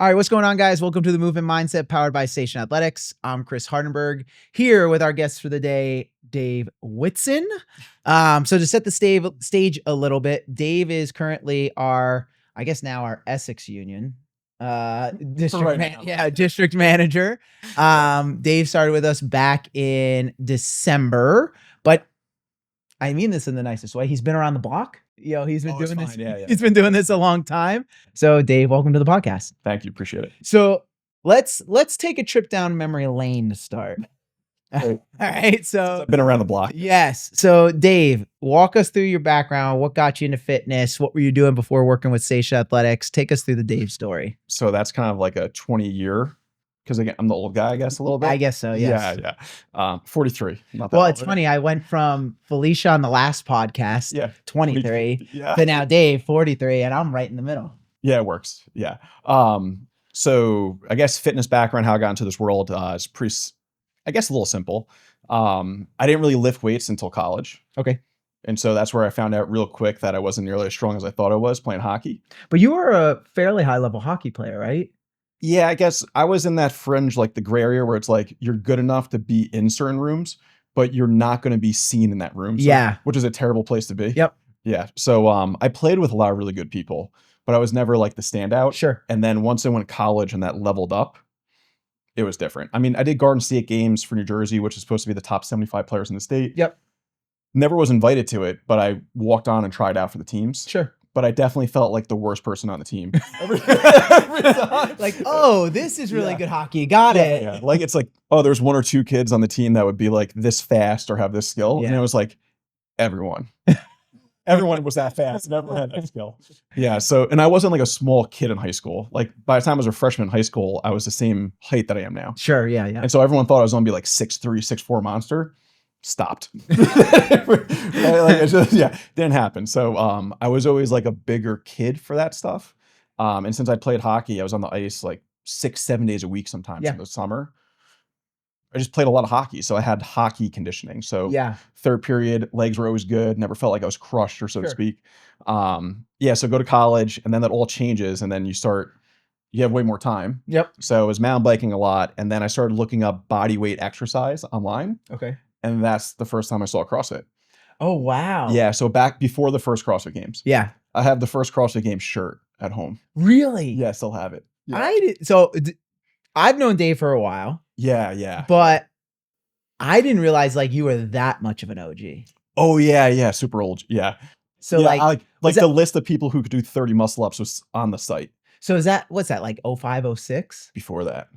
All right, what's going on, guys? Welcome to the Movement Mindset powered by Station Athletics. I'm Chris Hardenberg here with our guest for the day, Dave Whitson. So to set the stage a little bit, Dave is currently our Essex Union district manager. Dave started with us back in December, but I mean this in the nicest way. He's been around the block. He's been doing this. Yeah. He's been doing this a long time. So, Dave, welcome to the podcast. Thank you. Appreciate it. So let's take a trip down memory lane to start. All right. So I've been around the block. Yes. So, Dave, walk us through your background. What got you into fitness? What were you doing before working with Station Athletics? Take us through the Dave story. So that's kind of like a 20-year, because again, I'm the old guy, I guess, a little bit. I guess so. Yes. Yeah. 43. Not that Well, old. it's funny. I went from Felicia on the last podcast, 23, to now Dave, 43, and I'm right in the middle. Yeah, it works. Yeah. So I guess fitness background, how I got into this world is pretty, I guess, a little simple. I didn't really lift weights until college. Okay. And so that's where I found out real quick that I wasn't nearly as strong as I thought I was playing hockey. But you were a fairly high level hockey player, right? Yeah, I guess I was in that fringe, like the gray area where it's like you're good enough to be in certain rooms, but you're not going to be seen in that room. Yeah. Which is a terrible place to be. Yep. Yeah. So I played with a lot of really good people, but I was never like the standout. Sure. And then once I went to college and that leveled up, it was different. I mean, I did Garden State games for New Jersey, which is supposed to be the top 75 players in the state. Yep. Never was invited to it, but I walked on and tried out for the teams. Sure. But I definitely felt like the worst person on the team every time. Like, oh, this is really good hockey. Got it. Yeah. Like, it's like, oh, there's one or two kids on the team that would be like this fast or have this skill. Yeah. And it was like, everyone. Everyone was that fast. Never had that skill. Yeah. So, and I wasn't like a small kid in high school. Like, by the time I was a freshman in high school, I was the same height that I am now. Sure. Yeah. And so everyone thought I was going to be like 6'3", 6'4" monster. Stopped. Didn't happen. So I was always like a bigger kid for that stuff. And since I played hockey, I was on the ice like 6-7 days a week sometimes in the summer. I just played a lot of hockey, so I had hockey conditioning. So third period, legs were always good. Never felt like I was crushed, or so to speak. So go to college, and then that all changes, and then you have way more time. Yep. So I was mountain biking a lot, and then I started looking up body weight exercise online. Okay. And that's the first time I saw CrossFit. Oh, wow. Yeah. So back before the first CrossFit Games. Yeah. I have the first CrossFit Games shirt at home. Really? Yeah, I still have it. Yeah. I did. So I've known Dave for a while. Yeah. But I didn't realize like you were that much of an OG. Oh, yeah. Super old. Yeah. So like the list of people who could do 30 muscle ups was on the site. So what's that, like 05, 06? Before that.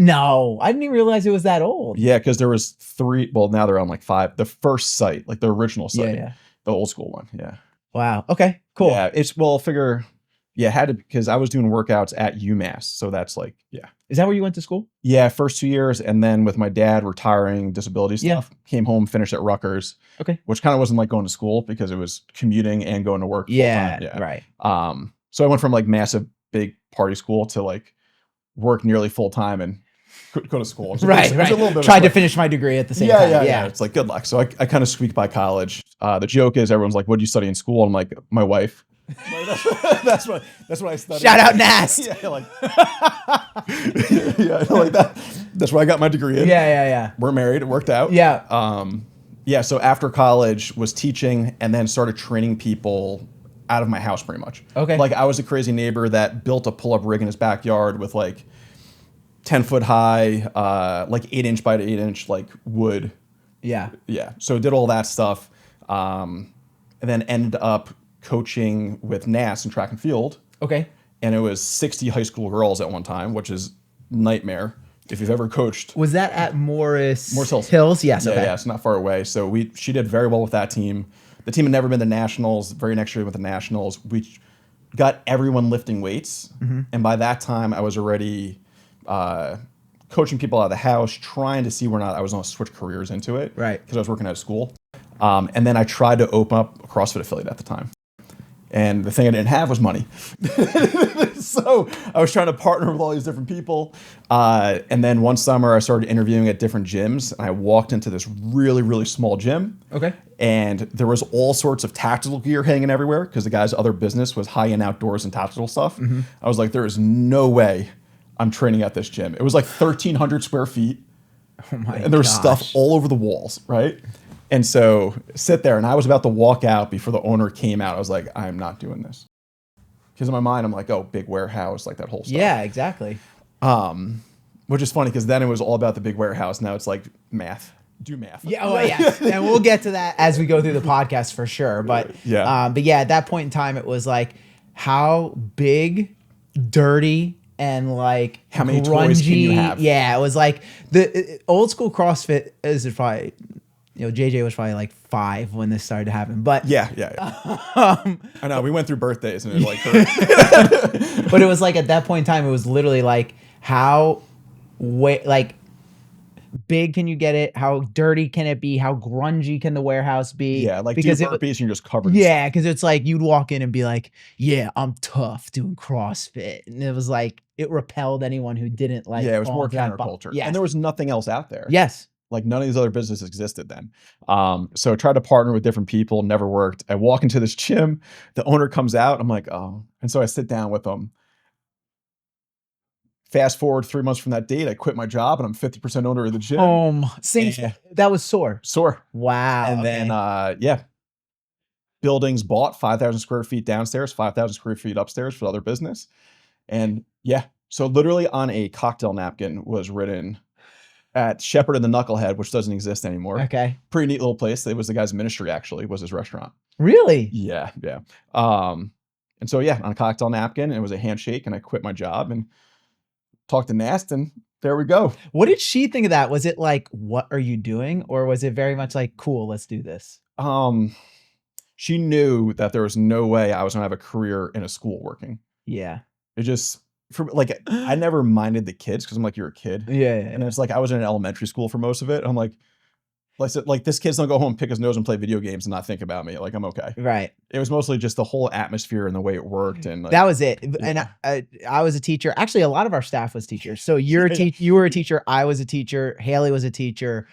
No, I didn't even realize it was that old. Yeah, because there was 3. Well, now they're on like 5. The first site, like the original site, the old school one. Yeah. Wow. Okay. Cool. Yeah. Had to, because I was doing workouts at UMass, so that's like, Is that where you went to school? Yeah, first 2 years, and then with my dad retiring, disability stuff, came home, finished at Rutgers. Okay. Which kind of wasn't like going to school because it was commuting and going to work. Yeah. Yeah. Right. So I went from like massive big party school to like work nearly full time and go to school. Right. Tried to finish my degree at the same time. Yeah. It's like, good luck. So I kind of squeaked by college. The joke is everyone's like, what did you study in school? I'm like, my wife. That's what I studied. Shout out NAST. Like that. That's where I got my degree in. Yeah. We're married. It worked out. Yeah. So after college was teaching and then started training people out of my house pretty much. Okay. Like I was a crazy neighbor that built a pull-up rig in his backyard with like 10-foot high, like 8-inch by 8-inch, like wood. Yeah. So did all that stuff. And then ended up coaching with NAS in track and field. Okay. And it was 60 high school girls at one time, which is nightmare if you've ever coached. Was that at Morris Hills? Yes. Okay. Yeah, it's not far away. So she did very well with that team. The team had never been to nationals. Very next year with the nationals, we got everyone lifting weights. Mm-hmm. And by that time, I was already coaching people out of the house, trying to see whether or not I was going to switch careers into it. Right. Because I was working at a school. And then I tried to open up a CrossFit affiliate at the time. And the thing I didn't have was money. So I was trying to partner with all these different people. And then one summer I started interviewing at different gyms. And I walked into this really, really small gym. Okay. And there was all sorts of tactical gear hanging everywhere because the guy's other business was high-end outdoors and tactical stuff. Mm-hmm. I was like, there is no way I'm training at this gym. It was like 1,300 square feet. Oh my And there was stuff all over the walls, right? And so sit there, and I was about to walk out before the owner came out. I was like, I'm not doing this. Because in my mind, I'm like, oh, big warehouse, like that whole stuff. Yeah, exactly. Which is funny because then it was all about the big warehouse. Now it's like math. Do math. Yeah, oh yeah. And we'll get to that as we go through the podcast for sure. But yeah. But yeah, at that point in time, it was like, how big, dirty, and like how many grungy, toys can you have? Yeah, it was like the old school CrossFit is probably, JJ was probably like 5 when this started to happen. But yeah. I know we went through birthdays and it like hurt. But it was like at that point in time, it was literally like how big can you get it? How dirty can it be? How grungy can the warehouse be? Yeah, like because do burpees and you're just covered. Yeah, because it's like you'd walk in and be like, yeah, I'm tough doing CrossFit. And it was like, it repelled anyone who didn't like. Yeah, it was more counterculture. Yes. And there was nothing else out there. Yes. Like none of these other businesses existed then. So I tried to partner with different people, never worked. I walk into this gym, the owner comes out, I'm like, oh. And so I sit down with them. Fast forward 3 months from that date, I quit my job and I'm 50% owner of the gym. That was sore. Wow. And then, buildings bought 5,000 square feet downstairs, 5,000 square feet upstairs for other business. And yeah, so literally on a cocktail napkin was written at Shepherd and the Knucklehead, which doesn't exist anymore. Okay. Pretty neat little place. It was the guy's ministry, actually, was his restaurant. Really? Yeah. And so, yeah, on a cocktail napkin, it was a handshake, and I quit my job and talked to Nast, and there we go. What did she think of that? Was it like, what are you doing? Or was it very much like, cool, let's do this? She knew that there was no way I was going to have a career in a school working. Yeah. It just, I never minded the kids because I'm like, you're a kid. Yeah. And it's like, I was in an elementary school for most of it. I'm like this kid's don't go home, pick his nose and play video games and not think about me. Like, I'm okay. Right. It was mostly just the whole atmosphere and the way it worked. And like, that was it. Yeah. And I was a teacher. Actually, a lot of our staff was teachers. So you were a teacher. I was a teacher. Haley was a teacher.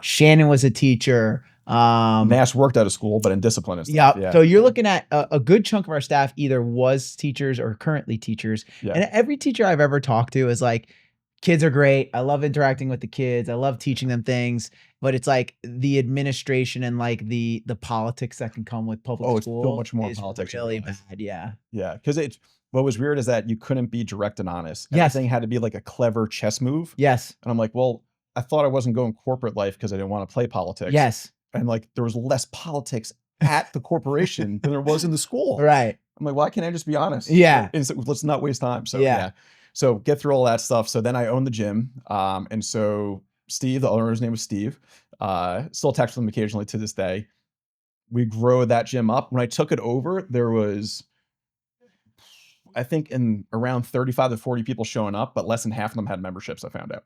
Shannon was a teacher. Nash worked out of school, but in discipline and stuff. Yeah. So you're looking at a good chunk of our staff either was teachers or currently teachers. Yeah. And every teacher I've ever talked to is like, kids are great. I love interacting with the kids. I love teaching them things. But it's like the administration and like the politics that can come with public school. It's so much more politics. Really bad. Yeah. Yeah. Because what was weird is that you couldn't be direct and honest. Everything had to be like a clever chess move. Yes. And I'm like, well, I thought I wasn't going corporate life because I didn't want to play politics. Yes. And like there was less politics at the corporation than there was in the school. Right. I'm like, why can't I just be honest? Yeah. And so, let's not waste time. So yeah. So get through all that stuff. So then I owned the gym. And so Steve, the owner's name was Steve. Still text them occasionally to this day. We grow that gym up. When I took it over, there was, I think, in around 35 to 40 people showing up, but less than half of them had memberships, I found out.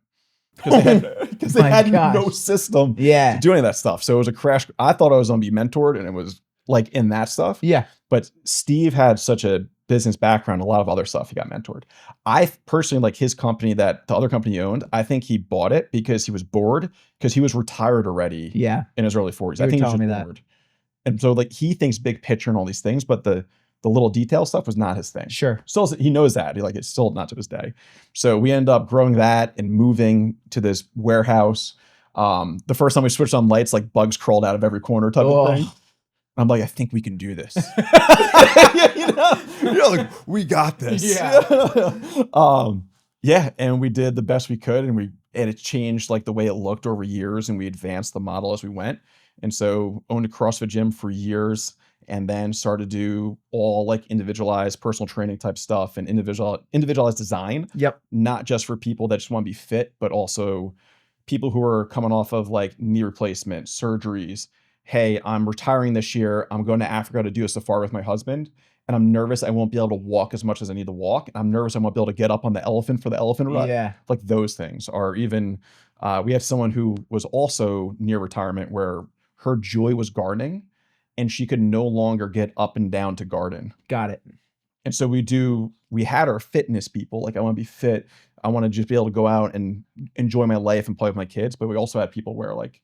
Because they had no system to do any of that stuff. So it was a crash. I thought I was going to be mentored, and it was like in that stuff. Yeah. But Steve had such a business background, a lot of other stuff. He got mentored. I personally like his company, that the other company he owned. I think he bought it because he was bored, because he was retired already. Yeah. In his early 40s. I think he was just bored. And so like he thinks big picture and all these things, but the little detail stuff was not his thing. Sure. Still, he knows that. It's still not to this day. So we end up growing that and moving to this warehouse. The first time we switched on lights, like bugs crawled out of every corner type of thing. I'm like, I think we can do this. Like, we got this. Yeah. And we did the best we could, and it changed like the way it looked over years, and we advanced the model as we went. And so owned a CrossFit gym for years, and then started to do all like individualized personal training type stuff and individualized design. Yep. Not just for people that just want to be fit, but also people who are coming off of like knee replacement, surgeries. Hey, I'm retiring this year. I'm going to Africa to do a safari with my husband, and I'm nervous I won't be able to walk as much as I need to walk. And I'm nervous I won't be able to get up on the elephant for the elephant ride. Yeah. Like those things. Or even, we had someone who was also near retirement where her joy was gardening, and she could no longer get up and down to garden. Got it. And so we had our fitness people. Like, I want to be fit. I want to just be able to go out and enjoy my life and play with my kids. But we also had people where like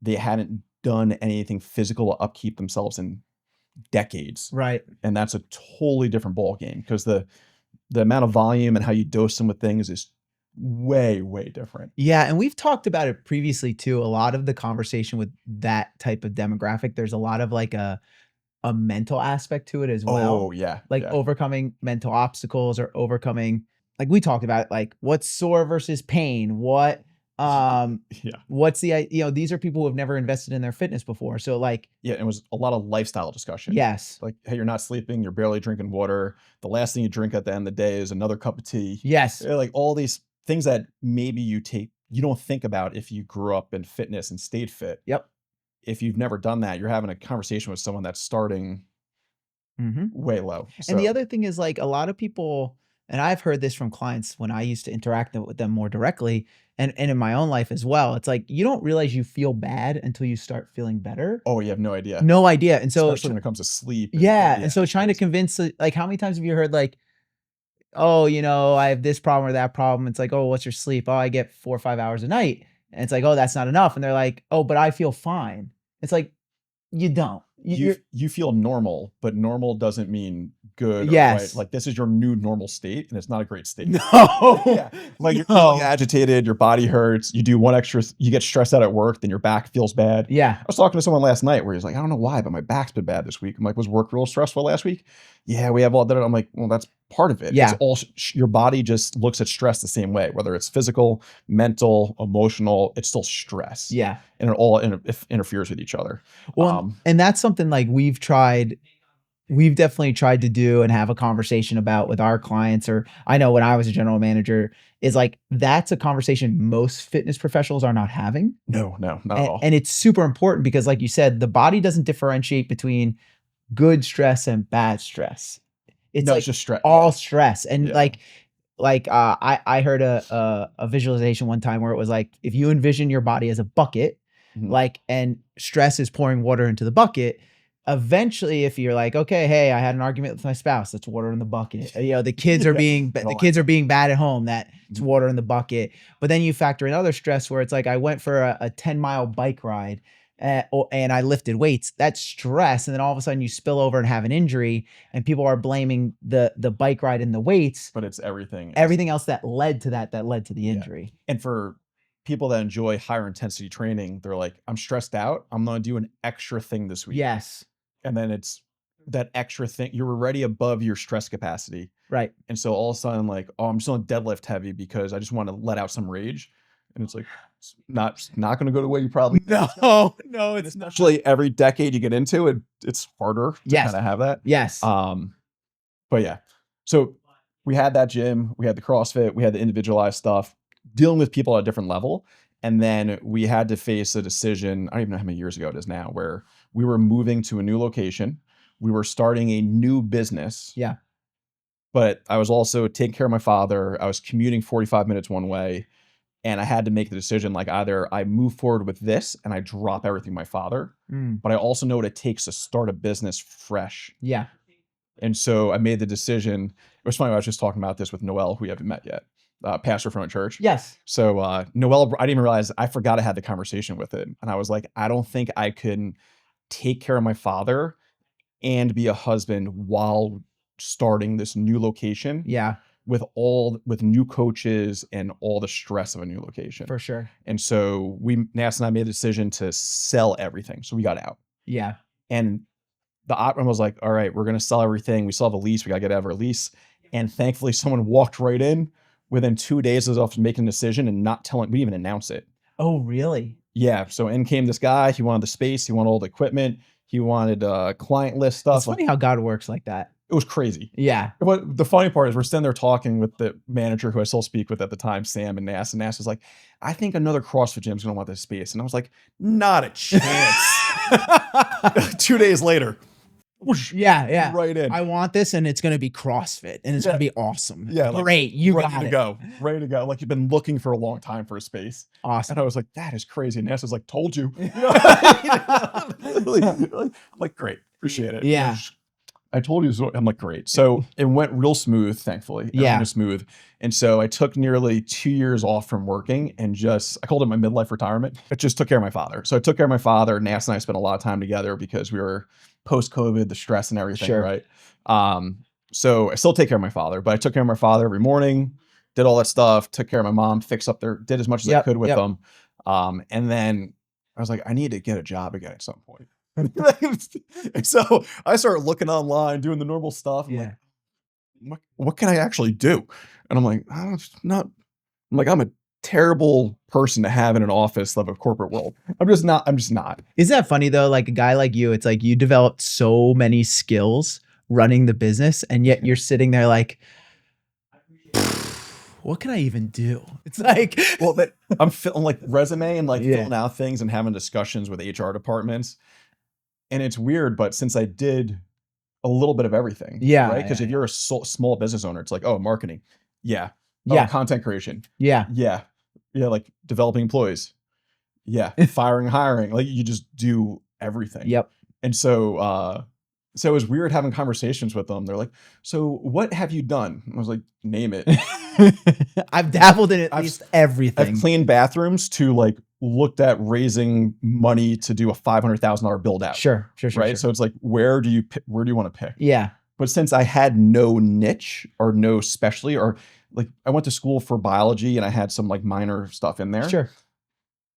they hadn't done anything physical to upkeep themselves in decades. Right. And that's a totally different ball game, because the the amount of volume and how you dose them with things is way, way different. Yeah, and we've talked about it previously too. A lot of the conversation with that type of demographic, there's a lot of like a mental aspect to it as well. Oh, yeah, Like yeah. overcoming mental obstacles or overcoming, like we talked about, like what's sore versus pain, Yeah. what's these are people who have never invested in their fitness before. So like, Yeah, it was a lot of lifestyle discussion. yes, Like, hey, you're not sleeping, you're barely drinking water. The last thing you drink at the end of the day is another cup of tea. yes, Like all these things that maybe you don't think about if you grew up in fitness and stayed fit. yep. If you've never done that, you're having a conversation with someone that's starting Mhm. way low. And the So, other thing is like a lot of people, and I've heard this from clients when I used to interact with them more directly and in my own life as well. It's like you don't realize you feel bad until you start feeling better. oh, you have no idea. No idea. And so Especially when it comes to sleep. yeah, and Yeah, so it's trying to crazy. convince like how many times have you heard like, "Oh, I have this problem or that problem." It's like, "Oh, what's your sleep?" "Oh, I get 4 or 5 hours a night." And it's like, "Oh, that's not enough." And they're like, "Oh, but I feel fine." It's like, you don't. You feel normal, but normal doesn't mean good or right. Yes. Like this is your new normal state, and it's not a great state. No. Yeah. Like you're No. feeling agitated, your body hurts, you do one extra, you get stressed out at work, then your back feels bad. Yeah. I was talking to someone last night where he's like, I don't know why, but my back's been bad this week. I'm like, was work real stressful last week? Yeah, we have all that. I'm like, well, that's part of it. It's Yeah. all your body just looks at stress the same way, whether it's physical, mental, emotional, it's still stress. Yeah. And it all interferes with each other. Well, and that's something like we've definitely tried to do and have a conversation about with our clients, or I know when I was a general manager, is like that's a conversation most fitness professionals are not having. No, not at all. And it's super important because like you said, the body doesn't differentiate between good stress and bad stress. It's No, like it's just stress. all stress. And Yeah. I heard a visualization one time where it was like if you envision your body as a bucket, Mhm. like, and stress is pouring water into the bucket. Eventually, if you're like, okay, hey, I had an argument with my spouse, that's water in the bucket. The kids are Yeah. being bad at home, that's Mhm. water in the bucket. But then you factor in other stress where it's like I went for a 10-mile bike ride and I lifted weights. That's stress. And then all of a sudden you spill over and have an injury, and people are blaming the bike ride and the weights, But it's everything. everything else that led to that led to the injury. And for people that enjoy higher intensity training, they're like, I'm stressed out. I'm going to do an extra thing this week. Yes. And then it's that extra thing. You're already above your stress capacity. Right. And so all of a sudden, like, oh, I'm just going to deadlift heavy because I just want to let out some rage. And it's like, it's not going to go the way you probably. No, It's especially every decade you get into it, it's harder to Yes. kind of have that. Yes. But yeah, so we had that gym, we had the CrossFit, we had the individualized stuff, dealing with people at a different level. And then we had to face a decision, I don't even know how many years ago it is now, where we were moving to a new location. We were starting a new business. Yeah. But I was also taking care of my father. I was commuting 45 minutes one way. And I had to make the decision, like either I move forward with this and I drop everything my father, but I also know what it takes to start a business fresh. Yeah. And so I made the decision. It was funny, I was just talking about this with Noel, who we haven't met yet, pastor from a church. Yes. So Noel, I didn't even realize, I forgot I had the conversation with him. And I was like, I don't think I can take care of my father and be a husband while starting this new location. Yeah. With new coaches and all the stress of a new location. For sure. And so Nas and I made the decision to sell everything. So we got out. Yeah. And the option was like, all right, we're going to sell everything. We still have a lease. We got to get out of our lease. And thankfully someone walked right in within 2 days of making a decision and not telling, we didn't even announce it. Oh, really? Yeah. So in came this guy. He wanted the space. He wanted all the equipment. He wanted client list stuff. It's funny how God works like that. It was crazy. Yeah. But the funny part is we're sitting there talking with the manager who I still speak with at the time, Sam, and Nas. And Nas was like, I think another CrossFit gym is going to want this space. And I was like, not a chance. 2 days later. Whoosh, Yeah. right in. I want this, and it's going to be CrossFit, and it's going to be awesome. Yeah. Like, great. You ready got to it. go. Ready to go. Like you've been looking for a long time for a space. Awesome. And I was like, that is crazy. And Nas was like, told you. Like, great. Appreciate it. Yeah. I told you. I'm like, great. So it went real smooth, thankfully. Yeah. Was smooth. And so I took nearly 2 years off from working and I called it my midlife retirement. I just took care of my father. So I took care of my father. Nas and I spent a lot of time together because we were post-COVID, the stress and everything, Sure. right? So I still take care of my father, but I took care of my father every morning, did all that stuff, took care of my mom, fixed up did as much as I could with them. And then I was like, I need to get a job again at some point. And so I started looking online, doing the normal stuff. I'm like, what can I actually do? And I'm like, I'm a terrible person to have in an office of a corporate world. I'm just not. Isn't that funny though? Like a guy like you, it's like you developed so many skills running the business, and yet you're sitting there like, what can I even do? It's like, well, but I'm filling like resume and like filling out things and having discussions with HR departments. And it's weird, but since I did a little bit of everything, right? Because if you're a small business owner, it's like, oh, marketing, content creation, like developing employees, firing, hiring, like you just do everything. And so, so it was weird having conversations with them. They're like, so what have you done? I was like, name it. I've dabbled in at least everything. I've cleaned bathrooms to like looked at raising money to do a $500,000 build out. Sure. Right. So it's like, where do you want to pick? Yeah. But since I had no niche or no specialty, or like I went to school for biology and I had some like minor stuff in there. Sure.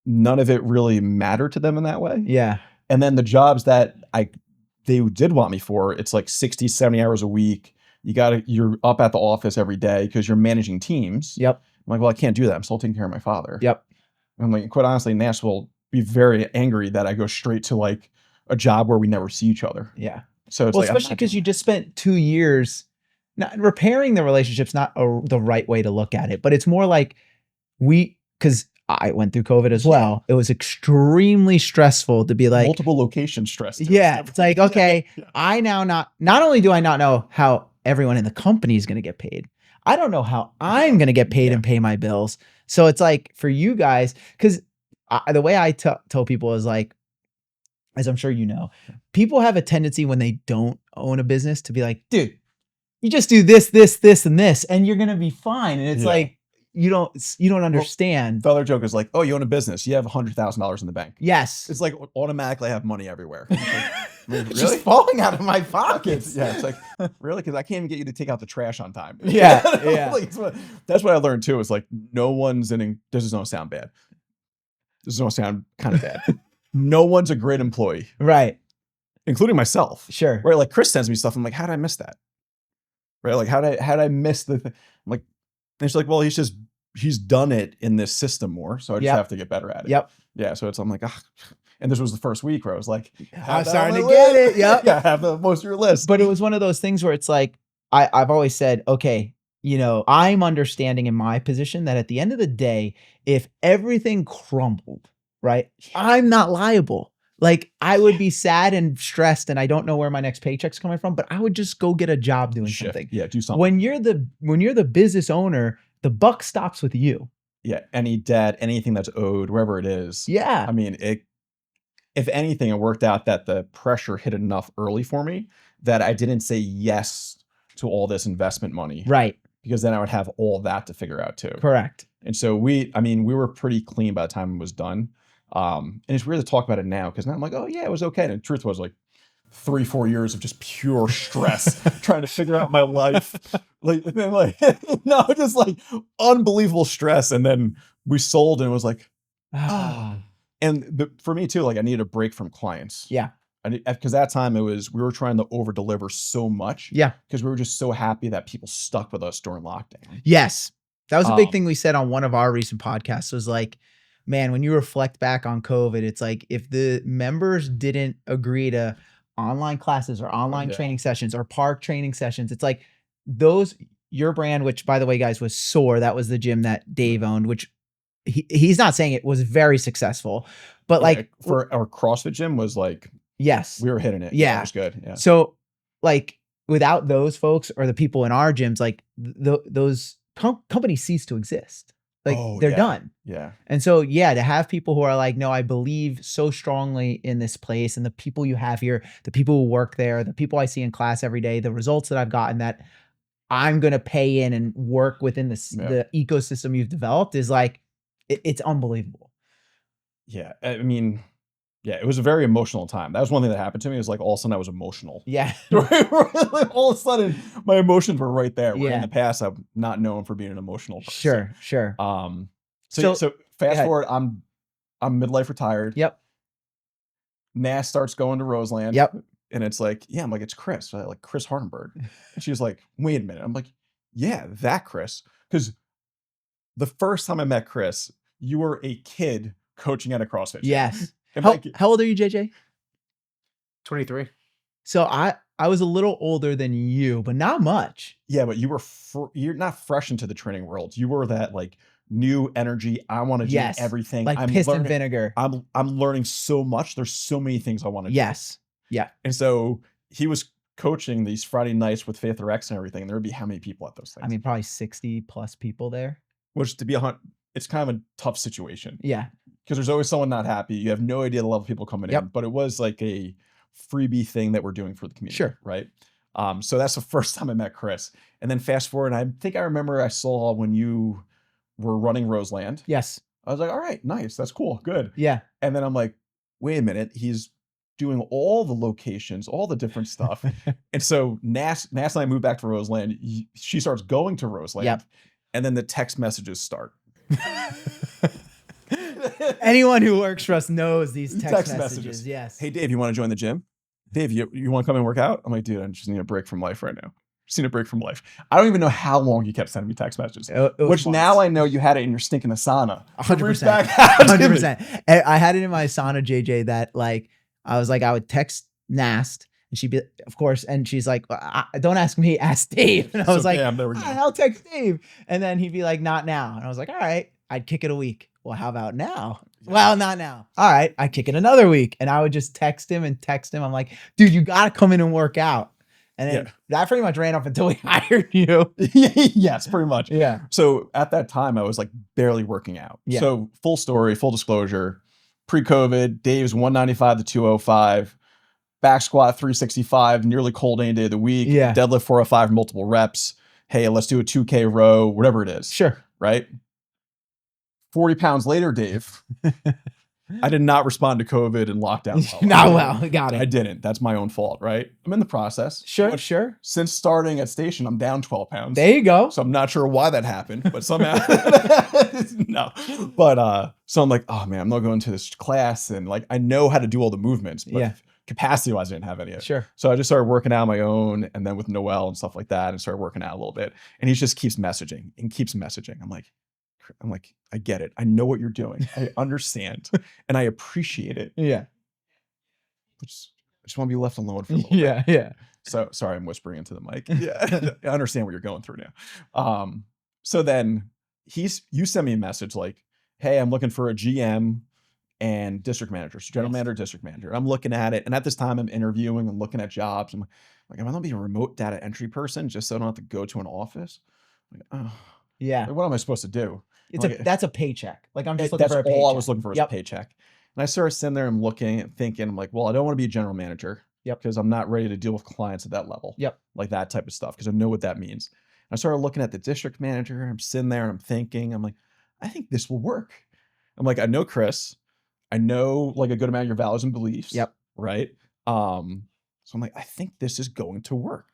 None of it really mattered to them in that way. Yeah. And then the jobs that they did want me for, it's like 60, 70 hours a week. You're up at the office every day because you're managing teams. I'm like, well, I can't do that. I'm still taking care of my father. And I'm like, quite honestly, Nash will be very angry that I go straight to like a job where we never see each other. So it's especially because you just spent 2 years not repairing the relationship's not the right way to look at it, but it's more like because I went through COVID as well. It was extremely stressful to be like multiple location stress. It's like, okay, I now not only do I not know how everyone in the company is going to get paid, I don't know how I'm going to get paid and pay my bills. So it's like for you guys, because the way I tell people is like, as I'm sure you know, people have a tendency when they don't own a business to be like, dude, you just do this, this, this, and this, and you're going to be fine. And it's like, you don't understand. The other joke is like, oh, you own a business. You have $100,000 in the bank. Yes. It's like automatically I have money everywhere. It's like, really? It's just falling out of my pockets. It's like, really? Because I can't even get you to take out the trash on time. Like, that's what I learned too. Is like no one's this is gonna sound bad. This is gonna sound kind of bad. No one's a great employee. Right. Including myself. Sure. Right. Like Chris sends me stuff. I'm like, how did I miss that? Right. Like how did I miss the thing? I'm like, and she's like, well, he's done it in this system more. So I just have to get better at it. Yeah. So I'm like, and this was the first week where I was like, I'm starting to get it. Have the most of your list. But it was one of those things where it's like, I've always said, okay, I'm understanding in my position that at the end of the day, if everything crumbled, right, I'm not liable. Like I would be sad and stressed and I don't know where my next paycheck's coming from, but I would just go get a job doing something. Yeah, do something. When you're the business owner, the buck stops with you. Yeah, any debt, anything that's owed, wherever it is. Yeah. I mean, if anything, it worked out that the pressure hit enough early for me that I didn't say yes to all this investment money. Right. Because then I would have all that to figure out too. Correct. And so we were pretty clean by the time it was done. And it's weird to talk about it now because now I'm like, oh yeah, it was okay. And the truth was like 3-4 years of just pure stress trying to figure out my life. Just like unbelievable stress. And then we sold and it was like, and for me too, like I needed a break from clients. Yeah. Because that time we were trying to over deliver so much. Yeah. Because we were just so happy that people stuck with us during lockdown. Yes. That was a big thing we said on one of our recent podcasts was like, man, when you reflect back on COVID, it's like if the members didn't agree to online classes or online training sessions or park training sessions, it's like your brand, which by the way, guys, was SOAR. That was the gym that Dave owned, which he's not saying it was very successful, but like for our CrossFit gym was like, yes, we were hitting it. Yeah. It was good. Yeah. So like without those folks or the people in our gyms, like those companies cease to exist. Like they're done. Yeah. And so, to have people who are like, no, I believe so strongly in this place and the people you have here, the people who work there, the people I see in class every day, the results that I've gotten that I'm going to pay in and work within the ecosystem you've developed is like, it's unbelievable. Yeah. I mean, it was a very emotional time. That was one thing that happened to me. It was like all of a sudden I was emotional. Yeah. All of a sudden my emotions were right there. Where in Yeah. the past, I'm not known for being an emotional person. Sure, sure. So So fast ahead. forward, I'm midlife retired. Yep. Nash starts going to Roseland. Yep. And it's like, yeah, I'm like, it's Chris, right? Like Chris Hardenberg. And she's like, wait a minute. I'm like, yeah, that Chris. Because the first time I met Chris, you were a kid coaching at a CrossFit gym. Yes. And How old are you, JJ? 23. So I was a little older than you, but not much. Yeah, but you were you're not fresh into the training world. You were that like new energy. I want to do everything. Like piss and vinegar. I'm learning so much. There's so many things I want to do. Yes. Yeah. And so he was coaching these Friday nights with Faith RX and everything. And there would be how many people at those things? I mean, probably 60 plus people there. Which to be it's kind of a tough situation. Yeah. Because there's always someone not happy. You have no idea the level of people coming in. But it was like a freebie thing that we're doing for the community. Sure. Right. So that's the first time I met Chris. And then fast forward, and I think I remember I saw when you were running Roseland. Yes. I was like, all right, nice. That's cool. Good. Yeah. And then I'm like, wait a minute. He's doing all the locations, all the different stuff. And so Nass and I moved back to Roseland. She starts going to Roseland. Yep. And then the text messages start. Anyone who works for us knows these text messages. Yes. Hey, Dave, you want to join the gym? Dave, you want to come and work out? I'm like, dude, I just need a break from life right now. Just need a break from life. I don't even know how long you kept sending me text messages. Which now I know you had it in your stinking Asana. 100%. 100%. I had it in my Asana, JJ, that like, I was like, I would text Nast and she'd be, of course, and she's like, don't ask me, ask Dave. And I was like, I'll text Dave. And then he'd be like, not now. And I was like, all right, I'd kick it a week. Well, how about now? Well, not now. All right, I kick it another week. And I would just text him. I'm like, dude, you got to come in and work out. And then that pretty much ran up until we hired you. Yes, pretty much. Yeah. So at that time, I was like barely working out. Yeah. So full story, full disclosure, pre-COVID, Dave's 195 to 205, back squat 365, nearly cold any day of the week, deadlift 405, multiple reps. Hey, let's do a 2K row, whatever it is. Sure. Right? 40 pounds later, Dave, I did not respond to COVID and lockdown. Got it. I didn't. That's my own fault, right? I'm in the process. Sure. Since starting at Station, I'm down 12 pounds. There you go. So I'm not sure why that happened, but somehow, no. But so I'm like, oh man, I'm not going to this class, and like I know how to do all the movements, but capacity-wise, I didn't have any of it. Sure. So I just started working out on my own, and then with Noel and stuff like that, and started working out a little bit. And he just keeps messaging and keeps messaging. I'm like, I get it. I know what you're doing. I understand, and I appreciate it. Yeah. I just want to be left alone for a little bit. Yeah. So sorry, I'm whispering into the mic. Yeah, I understand what you're going through now. So then you send me a message like, hey, I'm looking for a GM and district manager. So general manager, district manager. I'm looking at it. And at this time I'm interviewing and looking at jobs. I'm like, am I going to be a remote data entry person just so I don't have to go to an office? Like, oh, like, what am I supposed to do? That's a paycheck. Like I'm just looking for a paycheck. That's all I was looking for was a paycheck. And I started sitting there and looking and thinking, I'm like, well, I don't want to be a general manager. Because I'm not ready to deal with clients at that level. Like that type of stuff. Because I know what that means. And I started looking at the district manager. I'm sitting there and I'm thinking, I'm like, I think this will work. I'm like, I know Chris. I know like a good amount of your values and beliefs. Right. So I'm like, I think this is going to work.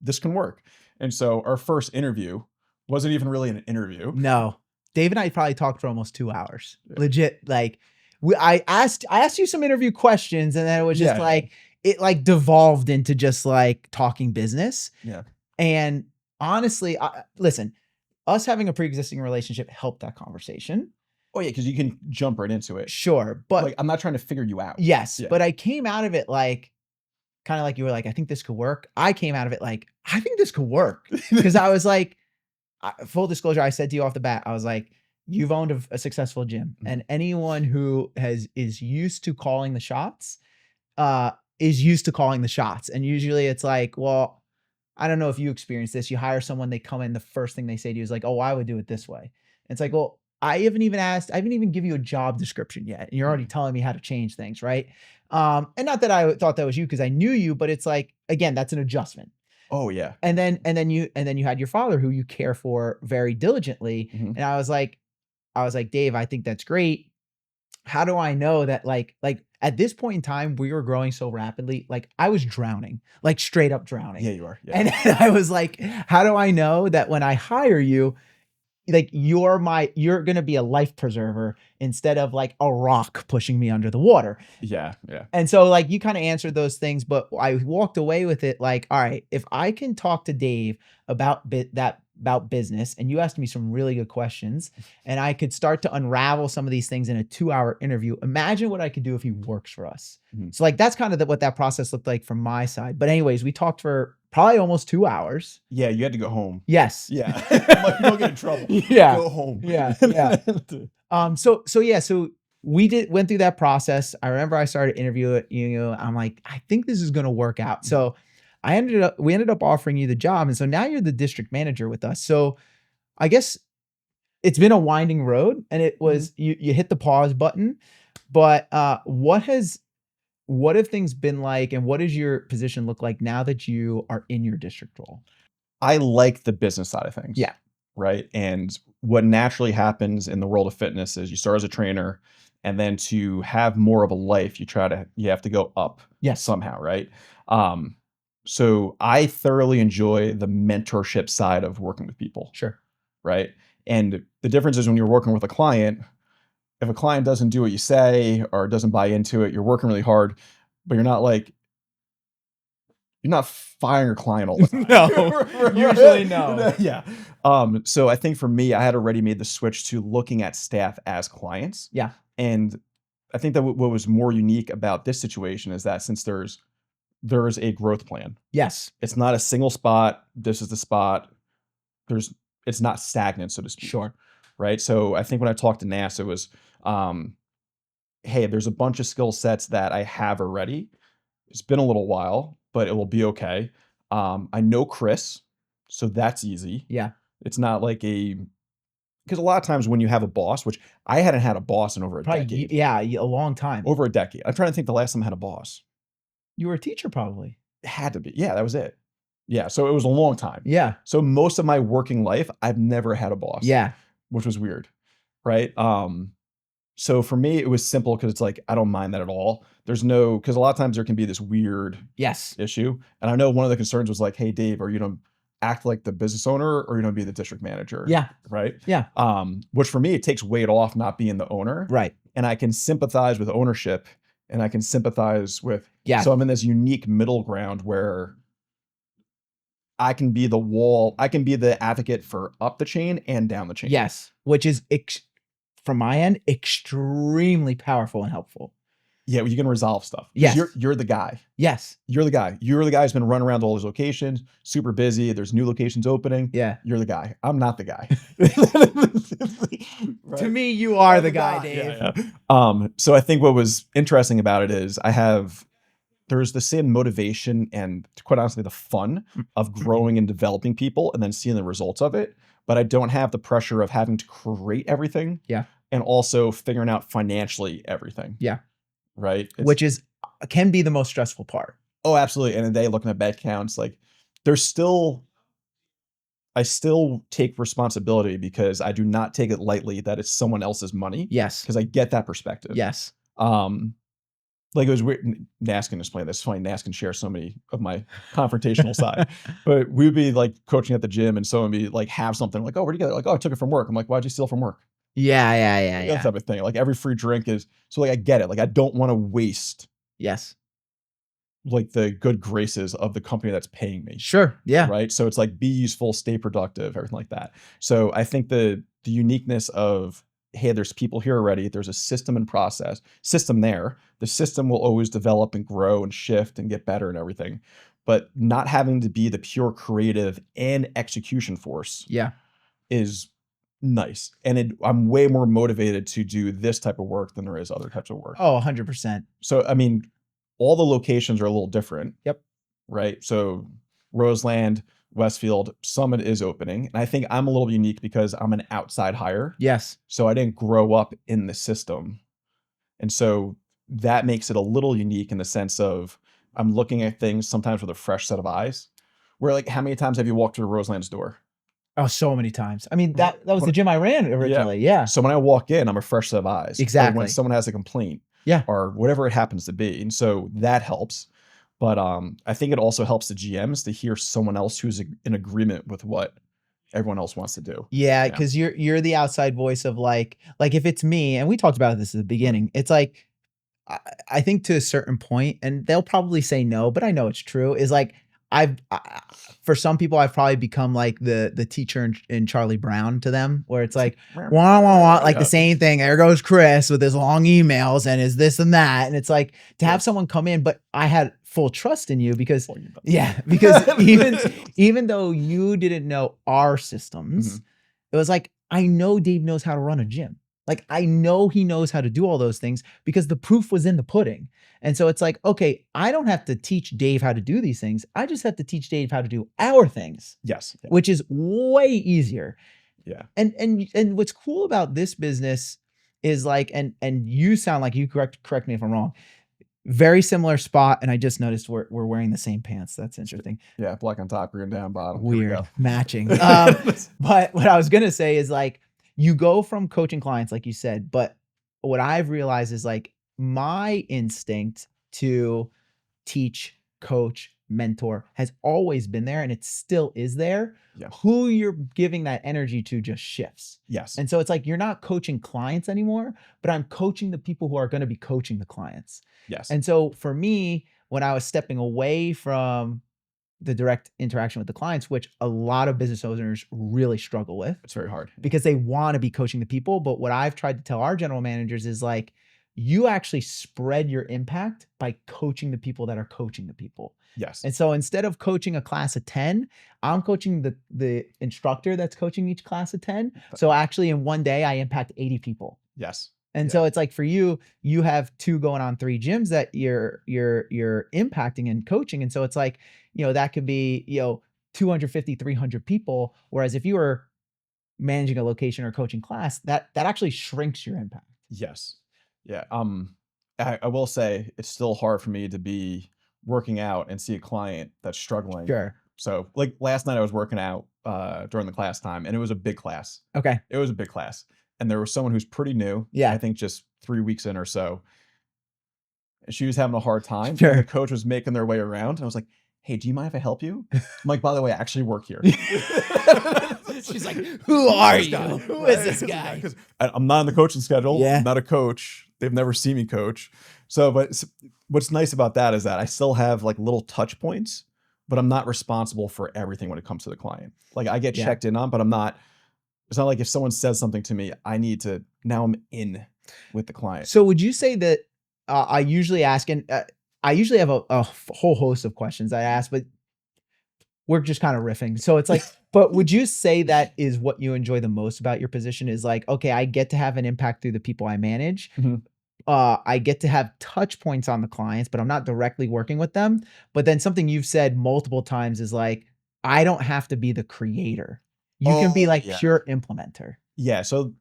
This can work. And so our first interview wasn't even really an interview. No. Dave and I probably talked for almost 2 hours. Legit. Like I asked you some interview questions, and then it was just like, it like devolved into just like talking business. And honestly, listen, us having a pre-existing relationship helped that conversation. Oh yeah. Cause you can jump right into it. Sure. But like, I'm not trying to figure you out. Yes. But I came out of it like, kind of like you were like, I think this could work. I came out of it like, I think this could work. Cause I was like, full disclosure, I said to you off the bat, I was like, you've owned a successful gym, and anyone who is used to calling the shots, is used to calling the shots. And usually it's like, well, I don't know if you experience this. You hire someone, they come in, the first thing they say to you is like, oh, I would do it this way. And it's like, well, I haven't even give you a job description yet. And you're already telling me how to change things. Right. And not that I thought that was you, because I knew you, but it's like, again, that's an adjustment. Oh yeah. And then you had your father, who you care for very diligently. And I was like, Dave, I think that's great. how do I know that like at this point in time we were growing so rapidly, like I was drowning, like straight up drowning. Yeah, you are. Yeah. And I was like, how do I know that when I hire you, like you're gonna be a life preserver instead of like a rock pushing me under the water? Yeah. Yeah. And so like you kind of answered those things, but I walked away with it like, all right, if I can talk to Dave about business, and you asked me some really good questions, and I could start to unravel some of these things in a 2-hour interview. Imagine what I could do if he works for us. Mhm. So like that's kind of what that process looked like from my side. But anyways, we talked for probably almost 2 hours. Yeah. You had to go home. Yes. Yeah. I'm like, you don't get in trouble. Yeah. Go home. Yeah. Yeah. So we went through that process. I remember I started interviewing you. I'm like, I think this is going to work out. So we ended up offering you the job. And so now you're the district manager with us. So I guess it's been a winding road, and it was, you hit the pause button, but what have things been like, and what does your position look like now that you are in your district role? I like the business side of things. Yeah. Right. And what naturally happens in the world of fitness is you start as a trainer, and then to have more of a life, you have to go up. Yes. Somehow. Right. So I thoroughly enjoy the mentorship side of working with people. Sure. Right. And the difference is when you're working with a client, if a client doesn't do what you say or doesn't buy into it, you're working really hard, but you're not firing your client all the time. No, usually no. Yeah. So I think for me, I had already made the switch to looking at staff as clients. Yeah. And I think that what was more unique about this situation is that since there's a growth plan. Yes. It's not a single spot. This is the spot. It's not stagnant, so to speak. Sure. Right. So I think when I talked to NASA, it was, hey, there's a bunch of skill sets that I have already. It's been a little while, but it will be okay. I know Chris, so that's easy. Yeah. It's not like because a lot of times when you have a boss, which I hadn't had a boss in over a decade. Yeah, a long time. Over a decade. I'm trying to think the last time I had a boss. You were a teacher, probably. It had to be. Yeah, that was it. Yeah, so it was a long time. Yeah. So most of my working life, I've never had a boss. Yeah. Which was weird, right? So for me, it was simple because it's like, I don't mind that at all. Because a lot of times there can be this weird issue. And I know one of the concerns was like, hey, Dave, are you going to act like the business owner, or are you going to be the district manager? Yeah. Right? Yeah. Which for me, it takes weight off not being the owner. Right. And I can sympathize with ownership, and I can sympathize with, so I'm in this unique middle ground where I can be the wall, I can be the advocate for up the chain and down the chain. Yes. Which is, from my end, extremely powerful and helpful. Yeah, well, you can resolve stuff. Yes. You're the guy. Yes. You're the guy. You're the guy who's been running around to all those locations, super busy. There's new locations opening. Yeah. You're the guy. I'm not the guy. Right? To me, you are the guy, Dave. Yeah. So I think what was interesting about it is there's the same motivation and, quite honestly, the fun of growing and developing people and then seeing the results of it. But I don't have the pressure of having to create everything. Yeah. And also figuring out financially everything. Yeah. Right. Which can be the most stressful part. Oh, absolutely. And then looking at bed counts, like I still take responsibility because I do not take it lightly that it's someone else's money. Yes. Because I get that perspective. Yes. Like it was weird. Nas can explain this. It's funny. Nas can share so many of my confrontational side, but we would be like coaching at the gym and someone would be like, have something like, oh, where'd you get it? Like, oh, I took it from work. I'm like, why'd you steal from work? Yeah. That type of thing. Like every free drink is, so like, I get it. Like, I don't want to waste. Yes. Like the good graces of the company that's paying me. Sure. Yeah. Right. So it's like, be useful, stay productive, everything like that. So I think the uniqueness of, hey, there's people here already. There's a system and system there. The system will always develop and grow and shift and get better and everything. But not having to be the pure creative and execution force. Yeah. Is nice. And I'm way more motivated to do this type of work than there is other types of work. Oh, 100%. So, I mean, all the locations are a little different. Yep. Right. So Roseland, Westfield, Summit is opening. And I think I'm a little unique because I'm an outside hire. Yes. So I didn't grow up in the system. And so that makes it a little unique in the sense of I'm looking at things sometimes with a fresh set of eyes. Where like, how many times have you walked through Roseland's door? Oh, so many times. I mean, that was the gym I ran originally. Yeah. So when I walk in, I'm a fresh set of eyes. Or Exactly. when someone has a complaint, Yeah. or whatever it happens to be, and so that helps. But I think it also helps the GMs to hear someone else who's in agreement with what everyone else wants to do. Yeah, because you're the outside voice of like if it's me, and we talked about this at the beginning. It's like I think to a certain point, and they'll probably say no, but I know it's true. Is like for some people, I've probably become like the teacher in Charlie Brown to them, where it's like wah wah wah, like the same thing. There goes Chris with his long emails and his this and that, and it's like to have someone come in, but I had full trust in you because even though you didn't know our systems, it was like I know Dave knows how to run a gym. Like I know he knows how to do all those things because the proof was in the pudding. And so it's like, okay, I don't have to teach Dave how to do these things. I just have to teach Dave how to do our things. Yes. Yeah. Which is way easier. Yeah. And what's cool about this business is like, and you sound like you correct me if I'm wrong. Very similar spot, and I just noticed we're wearing the same pants. That's interesting. Yeah, black on top, green down bottom. Weird matching. But what I was gonna say is like you go from coaching clients, like you said, but what I've realized is like my instinct to teach, coach, mentor has always been there, and it still is there. Yeah. Who you're giving that energy to just shifts. Yes. And so it's like you're not coaching clients anymore, but I'm coaching the people who are going to be coaching the clients. Yes. And so for me, when I was stepping away from the direct interaction with the clients, which a lot of business owners really struggle with. It's very hard. Because they want to be coaching the people. But what I've tried to tell our general managers is like, you actually spread your impact by coaching the people that are coaching the people. Yes. And so instead of coaching a class of 10, I'm coaching the instructor that's coaching each class of 10. So actually in one day, I impact 80 people. Yes. And so it's like for you, you have 2 going on 3 gyms that you're impacting and coaching. And so it's like, that could be, 250, 300 people. Whereas if you were managing a location or coaching class, that actually shrinks your impact. Yes. Yeah. I will say it's still hard for me to be working out and see a client that's struggling. Sure. So like last night I was working out during the class time, and it was a big class. Okay. It was a big class. And there was someone who's pretty new. Yeah. I think just 3 weeks in or so. And she was having a hard time. Sure. And the coach was making their way around. And I was like, hey, do you mind if I help you? I'm like, by the way, I actually work here. She's like, who are you? Who is this guy? Because I'm not on the coaching schedule. Yeah. I'm not a coach. They've never seen me coach. So, but what's nice about that is that I still have like little touch points, but I'm not responsible for everything when it comes to the client. Like I get checked in on, but I'm not. It's not like if someone says something to me, now I'm in with the client. So would you say that I usually ask, and I usually have a whole host of questions I ask, but we're just kind of riffing. So it's like, but would you say that is what you enjoy the most about your position is like, okay, I get to have an impact through the people I manage. Mm-hmm. I get to have touch points on the clients, but I'm not directly working with them. But then something you've said multiple times is like, I don't have to be the creator. You can be like pure implementer. Yeah. So